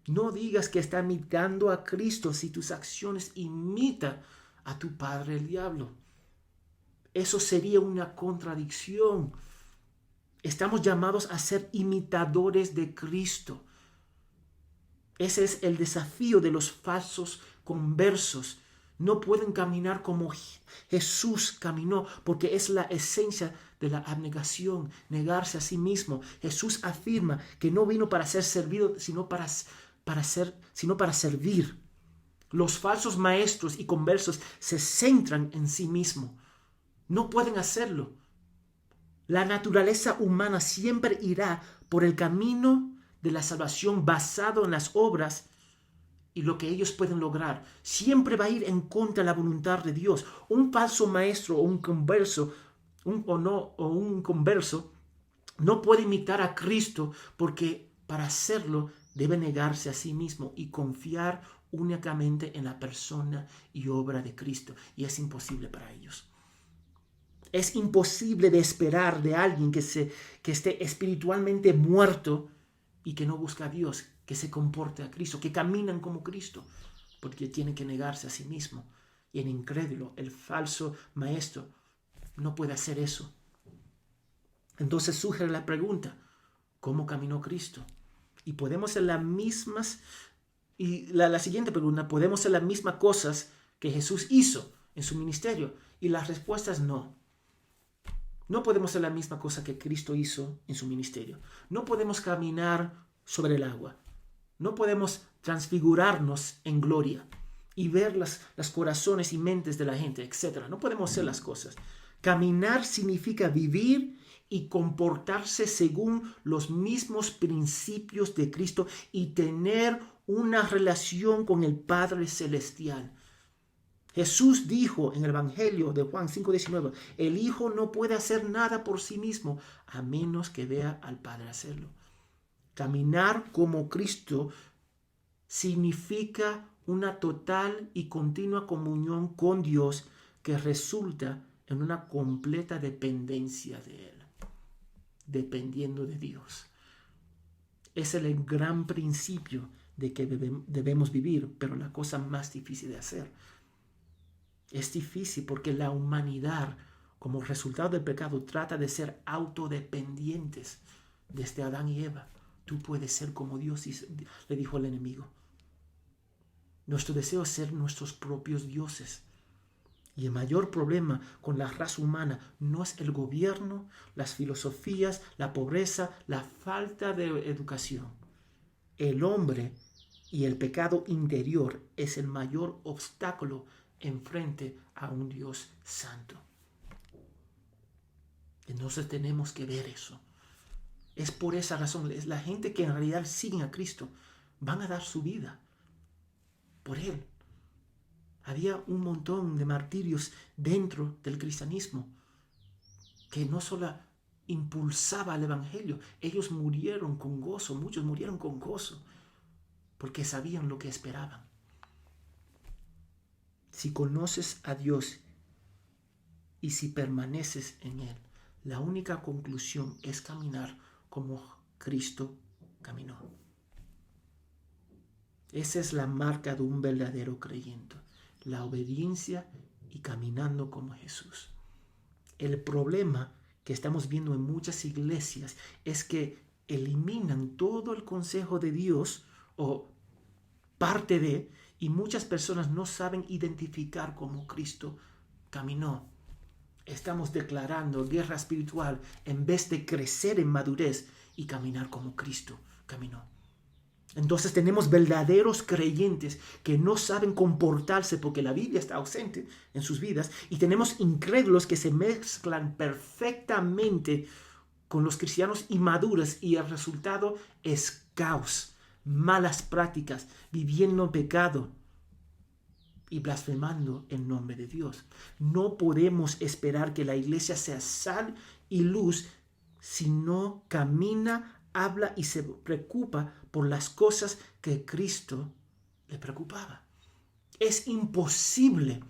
No digas que están imitando a Cristo si tus acciones imitan a tu padre el diablo. Eso sería una contradicción. Estamos llamados a ser imitadores de Cristo. Ese es el desafío de los falsos conversos. No pueden caminar como Jesús caminó, porque es la esencia de la abnegación, negarse a sí mismo. Jesús afirma que no vino para ser servido, sino para servir. Los falsos maestros y conversos se centran en sí mismos. No pueden hacerlo. La naturaleza humana siempre irá por el camino de la salvación basado en las obras y lo que ellos pueden lograr. Siempre va a ir en contra de la voluntad de Dios. Un falso maestro o un converso, un converso no puede imitar a Cristo porque para hacerlo debe negarse a sí mismo y confiar únicamente en la persona y obra de Cristo. Y es imposible para ellos. Es imposible de esperar de alguien que esté espiritualmente muerto y que no busca a Dios, que se comporte a Cristo, que caminan como Cristo, porque tienen que negarse a sí mismo. Y el incrédulo, el falso maestro, no puede hacer eso. Entonces surge la pregunta, ¿cómo caminó Cristo? Y podemos hacer las mismas, y la siguiente pregunta, ¿podemos hacer las mismas cosas que Jesús hizo en su ministerio? Y la respuesta es no. No podemos hacer la misma cosa que Cristo hizo en su ministerio. No podemos caminar sobre el agua. No podemos transfigurarnos en gloria y ver los corazones y mentes de la gente, etc. No podemos hacer las cosas. Caminar significa vivir y comportarse según los mismos principios de Cristo y tener una relación con el Padre Celestial. Jesús dijo en el Evangelio de Juan 5:19, el Hijo no puede hacer nada por sí mismo a menos que vea al Padre hacerlo. Caminar como Cristo significa una total y continua comunión con Dios que resulta en una completa dependencia de Él, dependiendo de Dios. Ese es el gran principio de que debemos vivir, pero la cosa más difícil de hacer. Es difícil porque la humanidad, como resultado del pecado, trata de ser autodependientes desde Adán y Eva. Tú puedes ser como Dios, le dijo el enemigo. Nuestro deseo es ser nuestros propios dioses. Y el mayor problema con la raza humana no es el gobierno, las filosofías, la pobreza, la falta de educación. El hombre y el pecado interior es el mayor obstáculo enfrente a un Dios santo. Entonces tenemos que ver eso. Es por esa razón. Es la gente que en realidad siguen a Cristo. Van a dar su vida por Él. Había un montón de martirios dentro del cristianismo que no solo impulsaba al evangelio. Ellos murieron con gozo. Muchos murieron con gozo porque sabían lo que esperaban. Si conoces a Dios y si permaneces en Él, la única conclusión es caminar como Cristo caminó. Esa es la marca de un verdadero creyente, la obediencia y caminando como Jesús. El problema que estamos viendo en muchas iglesias es que eliminan todo el consejo de Dios o parte de, y muchas personas no saben identificar cómo Cristo caminó. Estamos declarando guerra espiritual en vez de crecer en madurez y caminar como Cristo caminó. Entonces tenemos verdaderos creyentes que no saben comportarse porque la Biblia está ausente en sus vidas, y tenemos incrédulos que se mezclan perfectamente con los cristianos inmaduros, y el resultado es caos, malas prácticas, viviendo en pecado y blasfemando el nombre de Dios. No podemos esperar que la iglesia sea sal y luz si no camina, habla y se preocupa por las cosas que Cristo le preocupaba. Es imposible.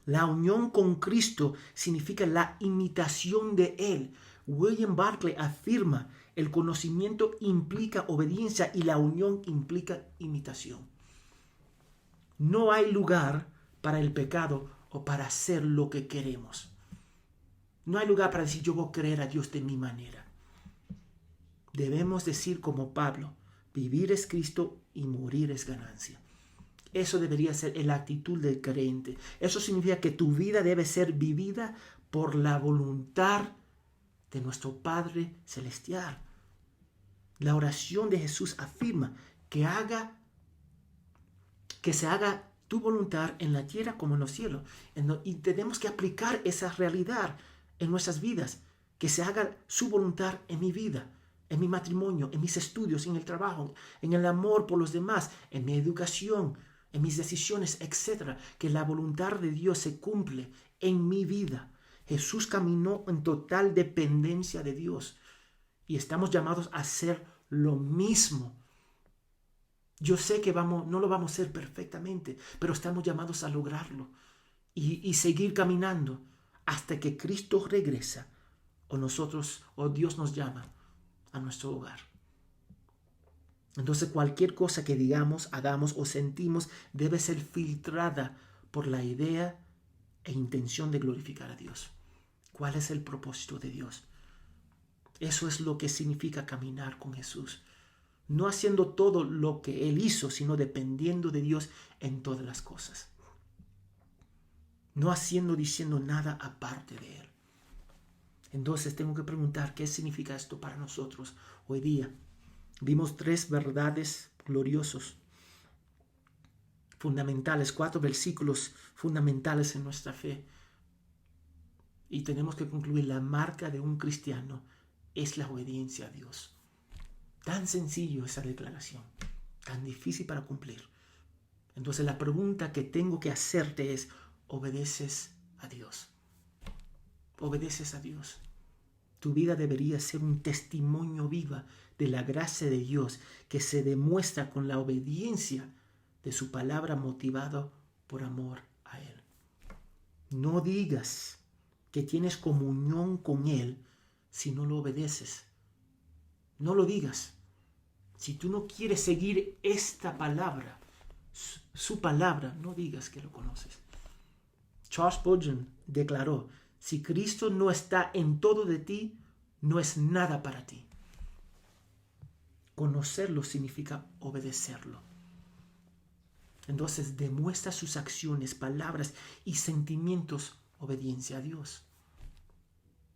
La unión con Cristo significa la imitación de Él. William Barclay afirma: el conocimiento implica obediencia y la unión implica imitación. No hay lugar para el pecado o para hacer lo que queremos. No hay lugar para decir: yo voy a creer a Dios de mi manera. Debemos decir como Pablo: vivir es Cristo y morir es ganancia. Eso debería ser la actitud del creyente. Eso significa que tu vida debe ser vivida por la voluntad de nuestro Padre Celestial. La oración de Jesús afirma que se haga tu voluntad en la tierra como en los cielos. Y tenemos que aplicar esa realidad en nuestras vidas. Que se haga su voluntad en mi vida, en mi matrimonio, en mis estudios, en el trabajo, en el amor por los demás, en mi educación, en mis decisiones, etc. Que la voluntad de Dios se cumple en mi vida. Jesús caminó en total dependencia de Dios. Y estamos llamados a hacer lo mismo. Yo sé que no lo vamos a hacer perfectamente, pero estamos llamados a lograrlo y seguir caminando hasta que Cristo regresa o Dios nos llama a nuestro hogar. Entonces cualquier cosa que digamos, hagamos o sentimos debe ser filtrada por la idea e intención de glorificar a Dios. ¿Cuál es el propósito de Dios? Eso es lo que significa caminar con Jesús. No haciendo todo lo que Él hizo, sino dependiendo de Dios en todas las cosas. No diciendo nada aparte de Él. Entonces tengo que preguntar, ¿qué significa esto para nosotros hoy día? Vimos 3 verdades gloriosos, fundamentales, 4 versículos fundamentales en nuestra fe. Y tenemos que concluir: la marca de un cristiano es la obediencia a Dios. Tan sencillo esa declaración, tan difícil para cumplir. Entonces la pregunta que tengo que hacerte es: ¿obedeces a Dios? ¿Obedeces a Dios? Tu vida debería ser un testimonio viva de la gracia de Dios que se demuestra con la obediencia de su palabra, motivado por amor a Él. No digas que tienes comunión con Él si no lo obedeces. No lo digas. Si tú no quieres seguir esta palabra, su palabra, no digas que lo conoces. Charles Spurgeon declaró: si Cristo no está en todo de ti, no es nada para ti. Conocerlo significa obedecerlo. Entonces demuestra sus acciones, palabras y sentimientos obediencia a Dios.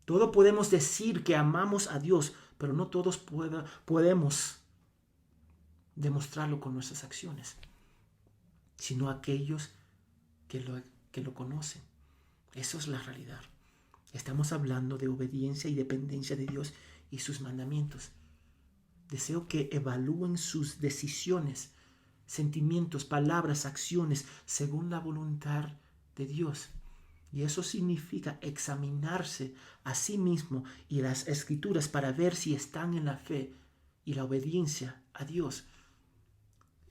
Todos podemos decir que amamos a Dios, pero no todos podemos demostrarlo con nuestras acciones, sino aquellos que lo conocen. Eso es la realidad. Estamos hablando de obediencia y dependencia de Dios, y sus mandamientos. Deseo que evalúen sus decisiones, sentimientos, palabras, acciones según la voluntad de Dios. Y eso significa examinarse a sí mismo y las escrituras para ver si están en la fe y la obediencia a Dios.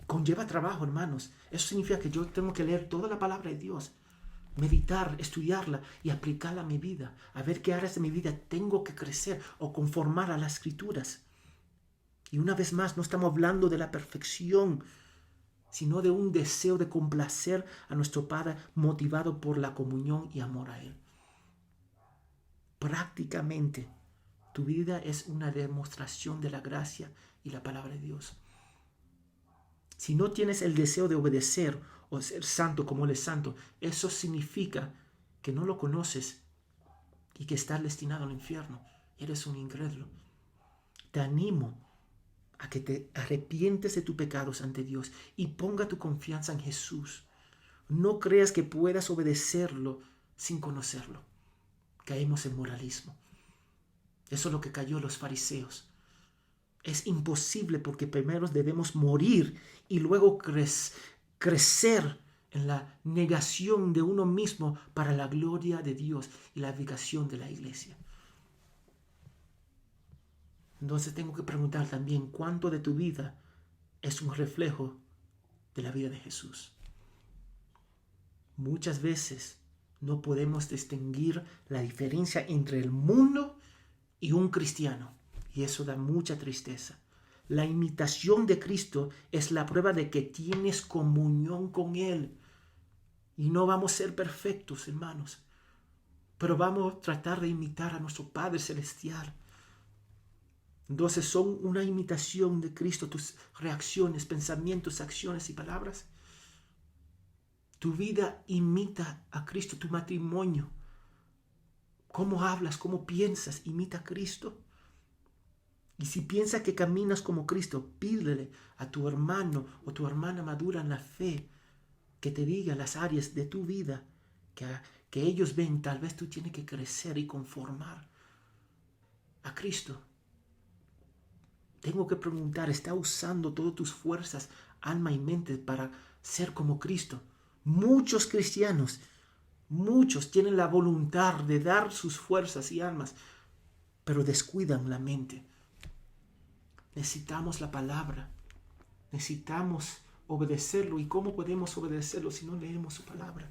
Conlleva trabajo, hermanos. Eso significa que yo tengo que leer toda la palabra de Dios, meditar, estudiarla y aplicarla a mi vida, a ver qué áreas de mi vida tengo que crecer o conformar a las escrituras. Y una vez más, no estamos hablando de la perfección, sino de un deseo de complacer a nuestro Padre motivado por la comunión y amor a Él. Prácticamente, tu vida es una demostración de la gracia y la palabra de Dios. Si no tienes el deseo de obedecer o ser santo como Él es santo, eso significa que no lo conoces y que estás destinado al infierno. Eres un incrédulo. Te animo a que te arrepientes de tus pecados ante Dios y ponga tu confianza en Jesús. No creas que puedas obedecerlo sin conocerlo. Caemos en moralismo. Eso es lo que cayó los fariseos. Es imposible porque primero debemos morir y luego crecer en la negación de uno mismo para la gloria de Dios y la edificación de la iglesia. Entonces tengo que preguntar también cuánto de tu vida es un reflejo de la vida de Jesús. Muchas veces no podemos distinguir la diferencia entre el mundo y un cristiano, y eso da mucha tristeza. La imitación de Cristo es la prueba de que tienes comunión con Él. Y no vamos a ser perfectos, hermanos, pero vamos a tratar de imitar a nuestro Padre Celestial. Entonces, ¿son una imitación de Cristo tus reacciones, pensamientos, acciones y palabras? Tu vida imita a Cristo, tu matrimonio. ¿Cómo hablas, cómo piensas, imita a Cristo? Y si piensas que caminas como Cristo, pídele a tu hermano o tu hermana madura en la fe que te diga las áreas de tu vida que ellos ven. Tal vez tú tienes que crecer y conformar a Cristo. Tengo que preguntar, ¿está usando todas tus fuerzas, alma y mente para ser como Cristo? Muchos cristianos, muchos tienen la voluntad de dar sus fuerzas y almas, pero descuidan la mente. Necesitamos la palabra, necesitamos obedecerlo. ¿Y cómo podemos obedecerlo si no leemos su palabra?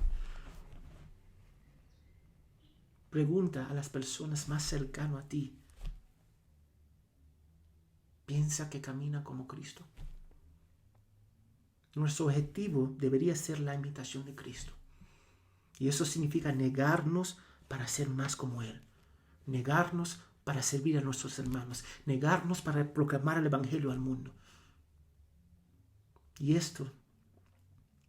Pregunta a las personas más cercanas a ti. ¿Piensa que camina como Cristo? Nuestro objetivo debería ser la imitación de Cristo. Y eso significa negarnos para ser más como Él. Negarnos para servir a nuestros hermanos. Negarnos para proclamar el Evangelio al mundo. Y esto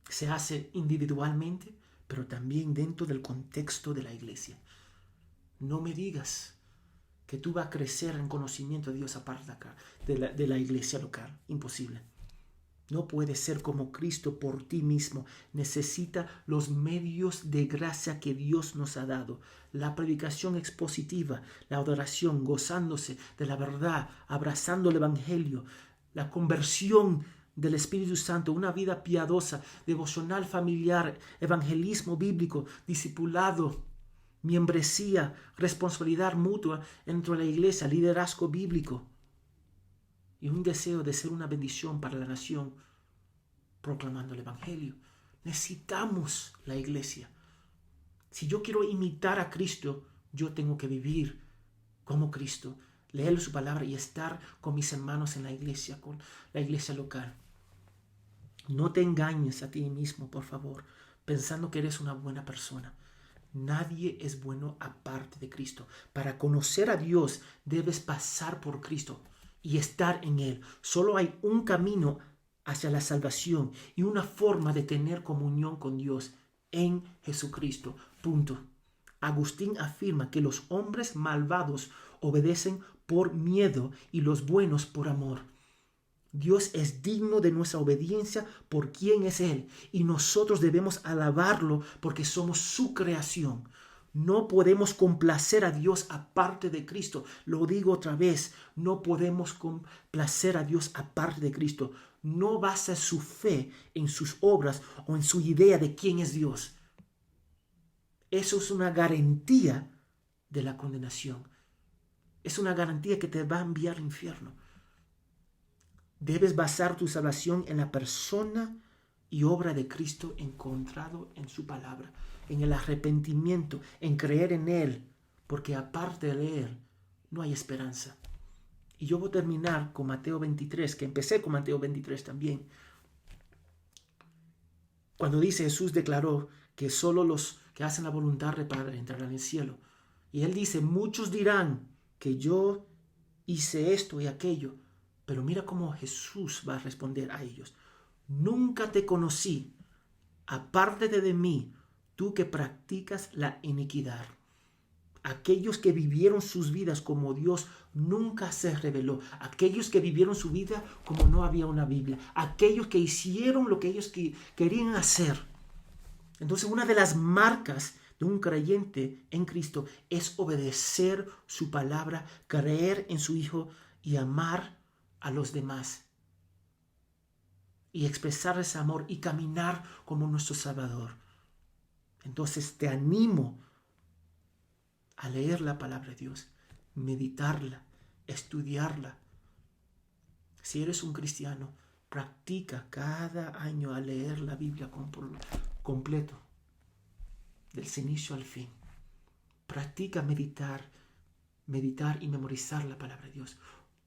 se hace individualmente, pero también dentro del contexto de la iglesia. No me digas que tú vas a crecer en conocimiento de Dios aparte de acá, de la iglesia local. Imposible. No puedes ser como Cristo por ti mismo. Necesita los medios de gracia que Dios nos ha dado. La predicación expositiva, la adoración, gozándose de la verdad, abrazando el Evangelio, la conversión del Espíritu Santo, una vida piadosa, devocional familiar, evangelismo bíblico, discipulado, membresía, responsabilidad mutua dentro de la iglesia, liderazgo bíblico y un deseo de ser una bendición para la nación, proclamando el Evangelio. Necesitamos la iglesia. Si yo quiero imitar a Cristo, yo tengo que vivir como Cristo, leer su palabra y estar con mis hermanos en la iglesia, con la iglesia local. No te engañes a ti mismo, por favor, pensando que eres una buena persona. Nadie es bueno aparte de Cristo. Para conocer a Dios debes pasar por Cristo y estar en Él. Solo hay un camino hacia la salvación y una forma de tener comunión con Dios en Jesucristo. Punto. Agustín afirma que los hombres malvados obedecen por miedo y los buenos por amor. Dios es digno de nuestra obediencia por quien es Él y nosotros debemos alabarlo porque somos su creación. No podemos complacer a Dios aparte de Cristo. Lo digo otra vez, no podemos complacer a Dios aparte de Cristo. No basa su fe en sus obras o en su idea de quién es Dios. Eso es una garantía de la condenación. Es una garantía que te va a enviar al infierno. Debes basar tu salvación en la persona y obra de Cristo encontrado en su palabra, en el arrepentimiento, en creer en Él, porque aparte de Él no hay esperanza. Y yo voy a terminar con Mateo 23, que empecé con Mateo 23 también. Cuando dice, Jesús declaró que solo los que hacen la voluntad del Padre entrarán en el cielo. Y Él dice, muchos dirán que yo hice esto y aquello, pero mira cómo Jesús va a responder a ellos. Nunca te conocí, apártate de mí, tú que practicas la iniquidad. Aquellos que vivieron sus vidas como Dios nunca se reveló. Aquellos que vivieron su vida como no había una Biblia. Aquellos que hicieron lo que ellos querían hacer. Entonces, una de las marcas de un creyente en Cristo es obedecer su palabra, creer en su Hijo y amar a los demás. Y expresar ese amor y caminar como nuestro Salvador. Entonces te animo a leer la palabra de Dios, meditarla, estudiarla. Si eres un cristiano, practica cada año a leer la Biblia completo, del inicio al fin. Practica meditar y memorizar la palabra de Dios.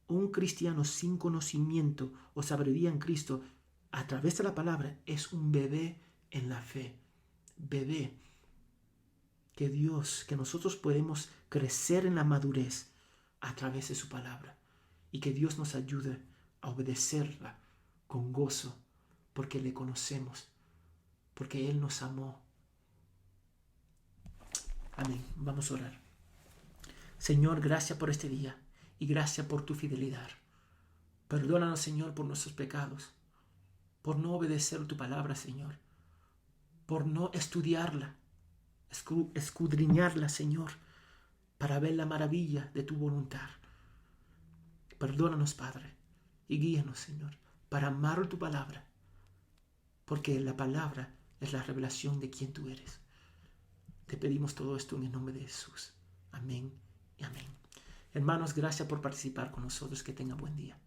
Un cristiano sin conocimiento o sabiduría en Cristo, a través de la palabra, es un bebé en la fe. Bebé. Que nosotros podemos crecer en la madurez a través de su palabra. Y que Dios nos ayude a obedecerla con gozo, porque le conocemos, porque Él nos amó. Amén. Vamos a orar. Señor, gracias por este día y gracias por tu fidelidad. Perdónanos, Señor, por nuestros pecados, por no obedecer tu palabra, Señor, por no estudiarla, escudriñarla, Señor, para ver la maravilla de tu voluntad. Perdónanos, Padre, y guíanos, Señor, para amar tu palabra, porque la palabra es la revelación de quién tú eres. Te pedimos todo esto en el nombre de Jesús. Amén y amén. Hermanos, gracias por participar con nosotros. Que tengan buen día.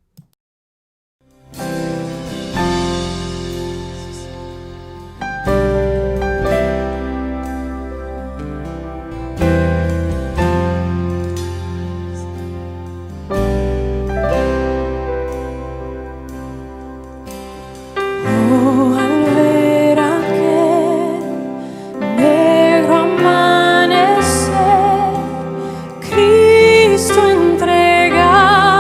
Cristo entregado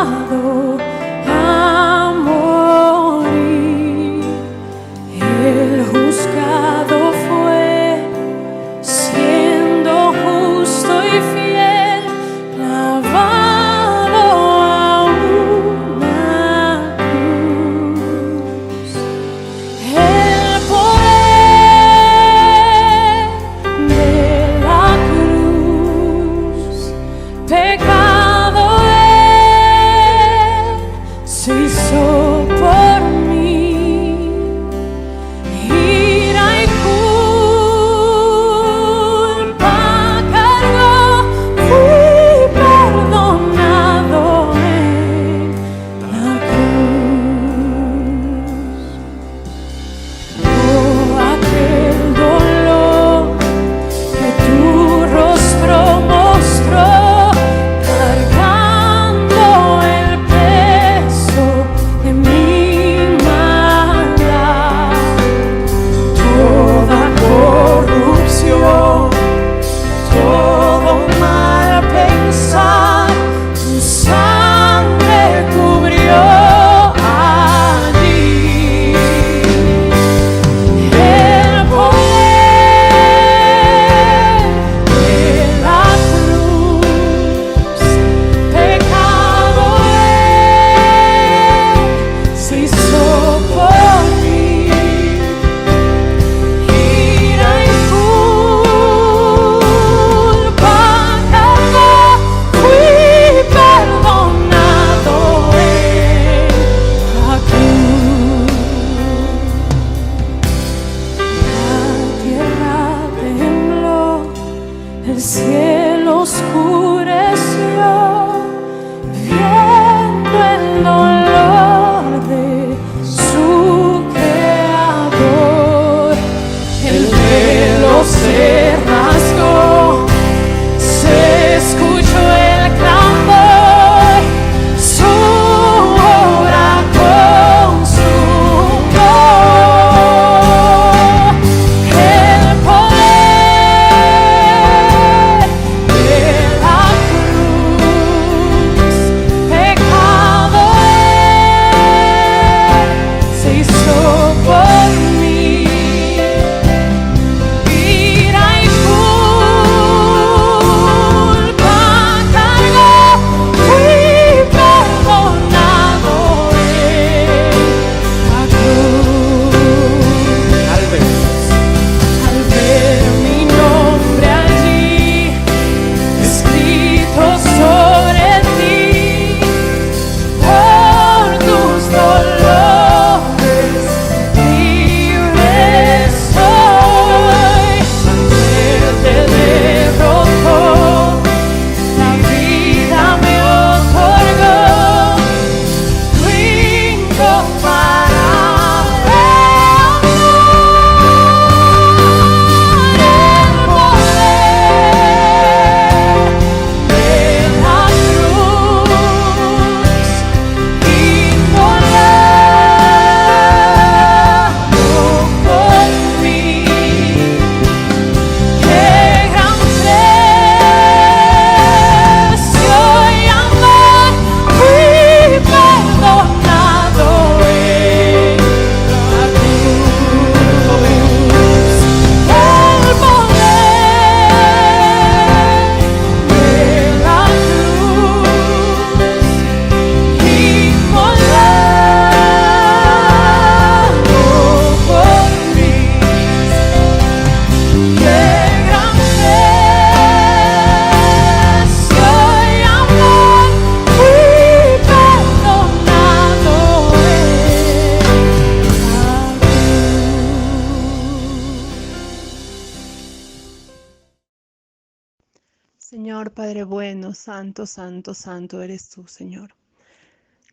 Padre bueno, santo, santo, santo eres tú, Señor.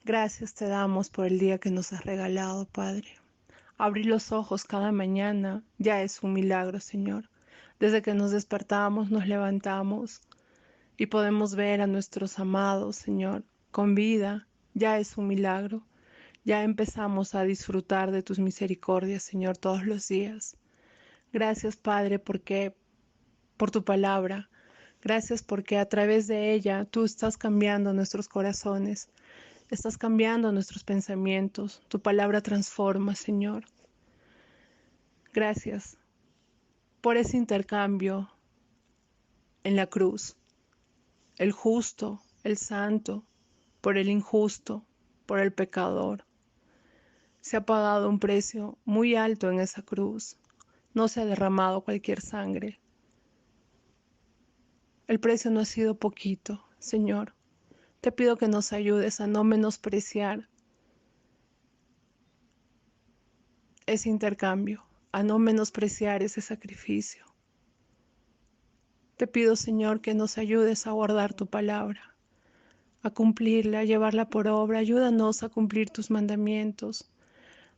Gracias te damos por el día que nos has regalado, Padre. Abrir los ojos cada mañana ya es un milagro, Señor. Desde que nos despertamos, nos levantamos y podemos ver a nuestros amados, Señor, con vida, ya es un milagro. Ya empezamos a disfrutar de tus misericordias, Señor, todos los días. Gracias, Padre, por tu palabra. Gracias porque a través de ella tú estás cambiando nuestros corazones, estás cambiando nuestros pensamientos. Tu palabra transforma, Señor. Gracias por ese intercambio en la cruz. El justo, el santo, por el injusto, por el pecador. Se ha pagado un precio muy alto en esa cruz. No se ha derramado cualquier sangre. El precio no ha sido poquito, Señor. Te pido que nos ayudes a no menospreciar ese intercambio, a no menospreciar ese sacrificio. Te pido, Señor, que nos ayudes a guardar tu palabra, a cumplirla, a llevarla por obra. Ayúdanos a cumplir tus mandamientos.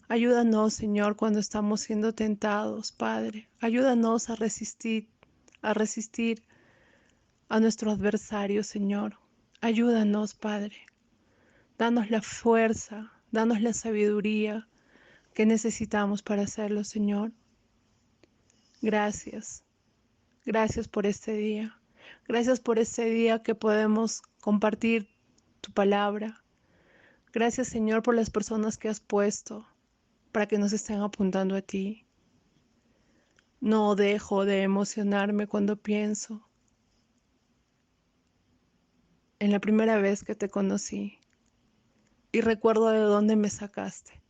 Ayúdanos, Señor, cuando estamos siendo tentados, Padre. Ayúdanos a resistir a nuestro adversario, Señor. Ayúdanos, Padre. Danos la fuerza, danos la sabiduría que necesitamos para hacerlo, Señor. Gracias. Gracias por este día. Gracias por este día que podemos compartir tu palabra. Gracias, Señor, por las personas que has puesto para que nos estén apuntando a ti. No dejo de emocionarme cuando pienso en la primera vez que te conocí y recuerdo de dónde me sacaste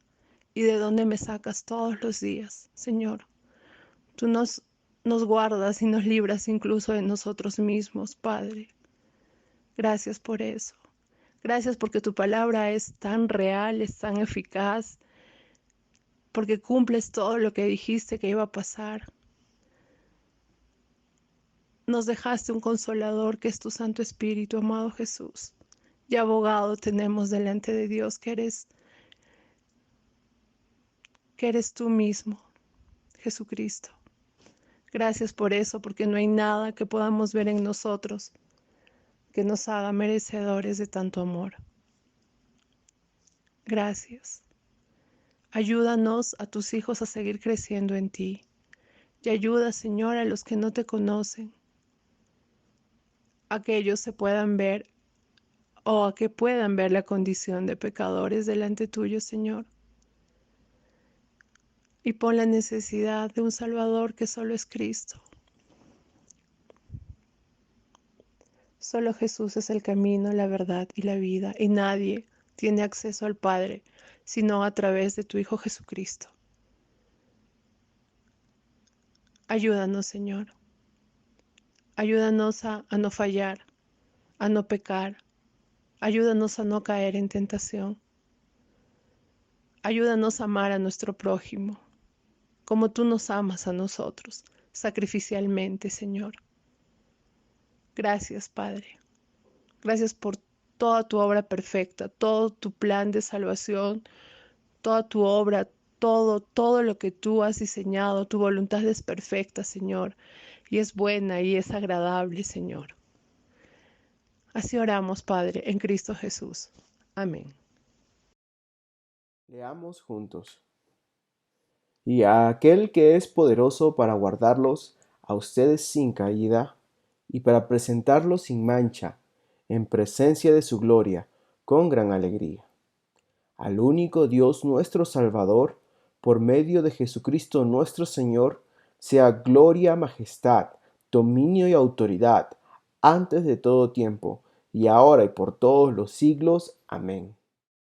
y de dónde me sacas todos los días, Señor. Tú nos guardas y nos libras incluso de nosotros mismos, Padre. Gracias por eso. Gracias porque tu palabra es tan real, es tan eficaz, porque cumples todo lo que dijiste que iba a pasar. Nos dejaste un consolador que es tu Santo Espíritu, amado Jesús. Y abogado tenemos delante de Dios que eres tú mismo, Jesucristo. Gracias por eso, porque no hay nada que podamos ver en nosotros que nos haga merecedores de tanto amor. Gracias. Ayúdanos a tus hijos a seguir creciendo en ti. Y ayuda, Señor, a los que no te conocen, a que ellos se puedan ver o a que puedan ver la condición de pecadores delante tuyo, Señor. Y pon la necesidad de un Salvador que solo es Cristo. Solo Jesús es el camino, la verdad y la vida, y nadie tiene acceso al Padre sino a través de tu Hijo Jesucristo. Ayúdanos, Señor. Ayúdanos a no fallar, a no pecar. Ayúdanos a no caer en tentación. Ayúdanos a amar a nuestro prójimo, como tú nos amas a nosotros, sacrificialmente, Señor. Gracias, Padre. Gracias por toda tu obra perfecta, todo tu plan de salvación, toda tu obra, todo lo que tú has diseñado. Tu voluntad es perfecta, Señor, y es buena y es agradable, Señor. Así oramos, Padre, en Cristo Jesús. Amén. Leamos juntos. Y a aquel que es poderoso para guardarlos a ustedes sin caída y para presentarlos sin mancha en presencia de su gloria con gran alegría. Al único Dios nuestro Salvador, por medio de Jesucristo nuestro Señor, sea gloria, majestad, dominio y autoridad, antes de todo tiempo, y ahora y por todos los siglos. Amén.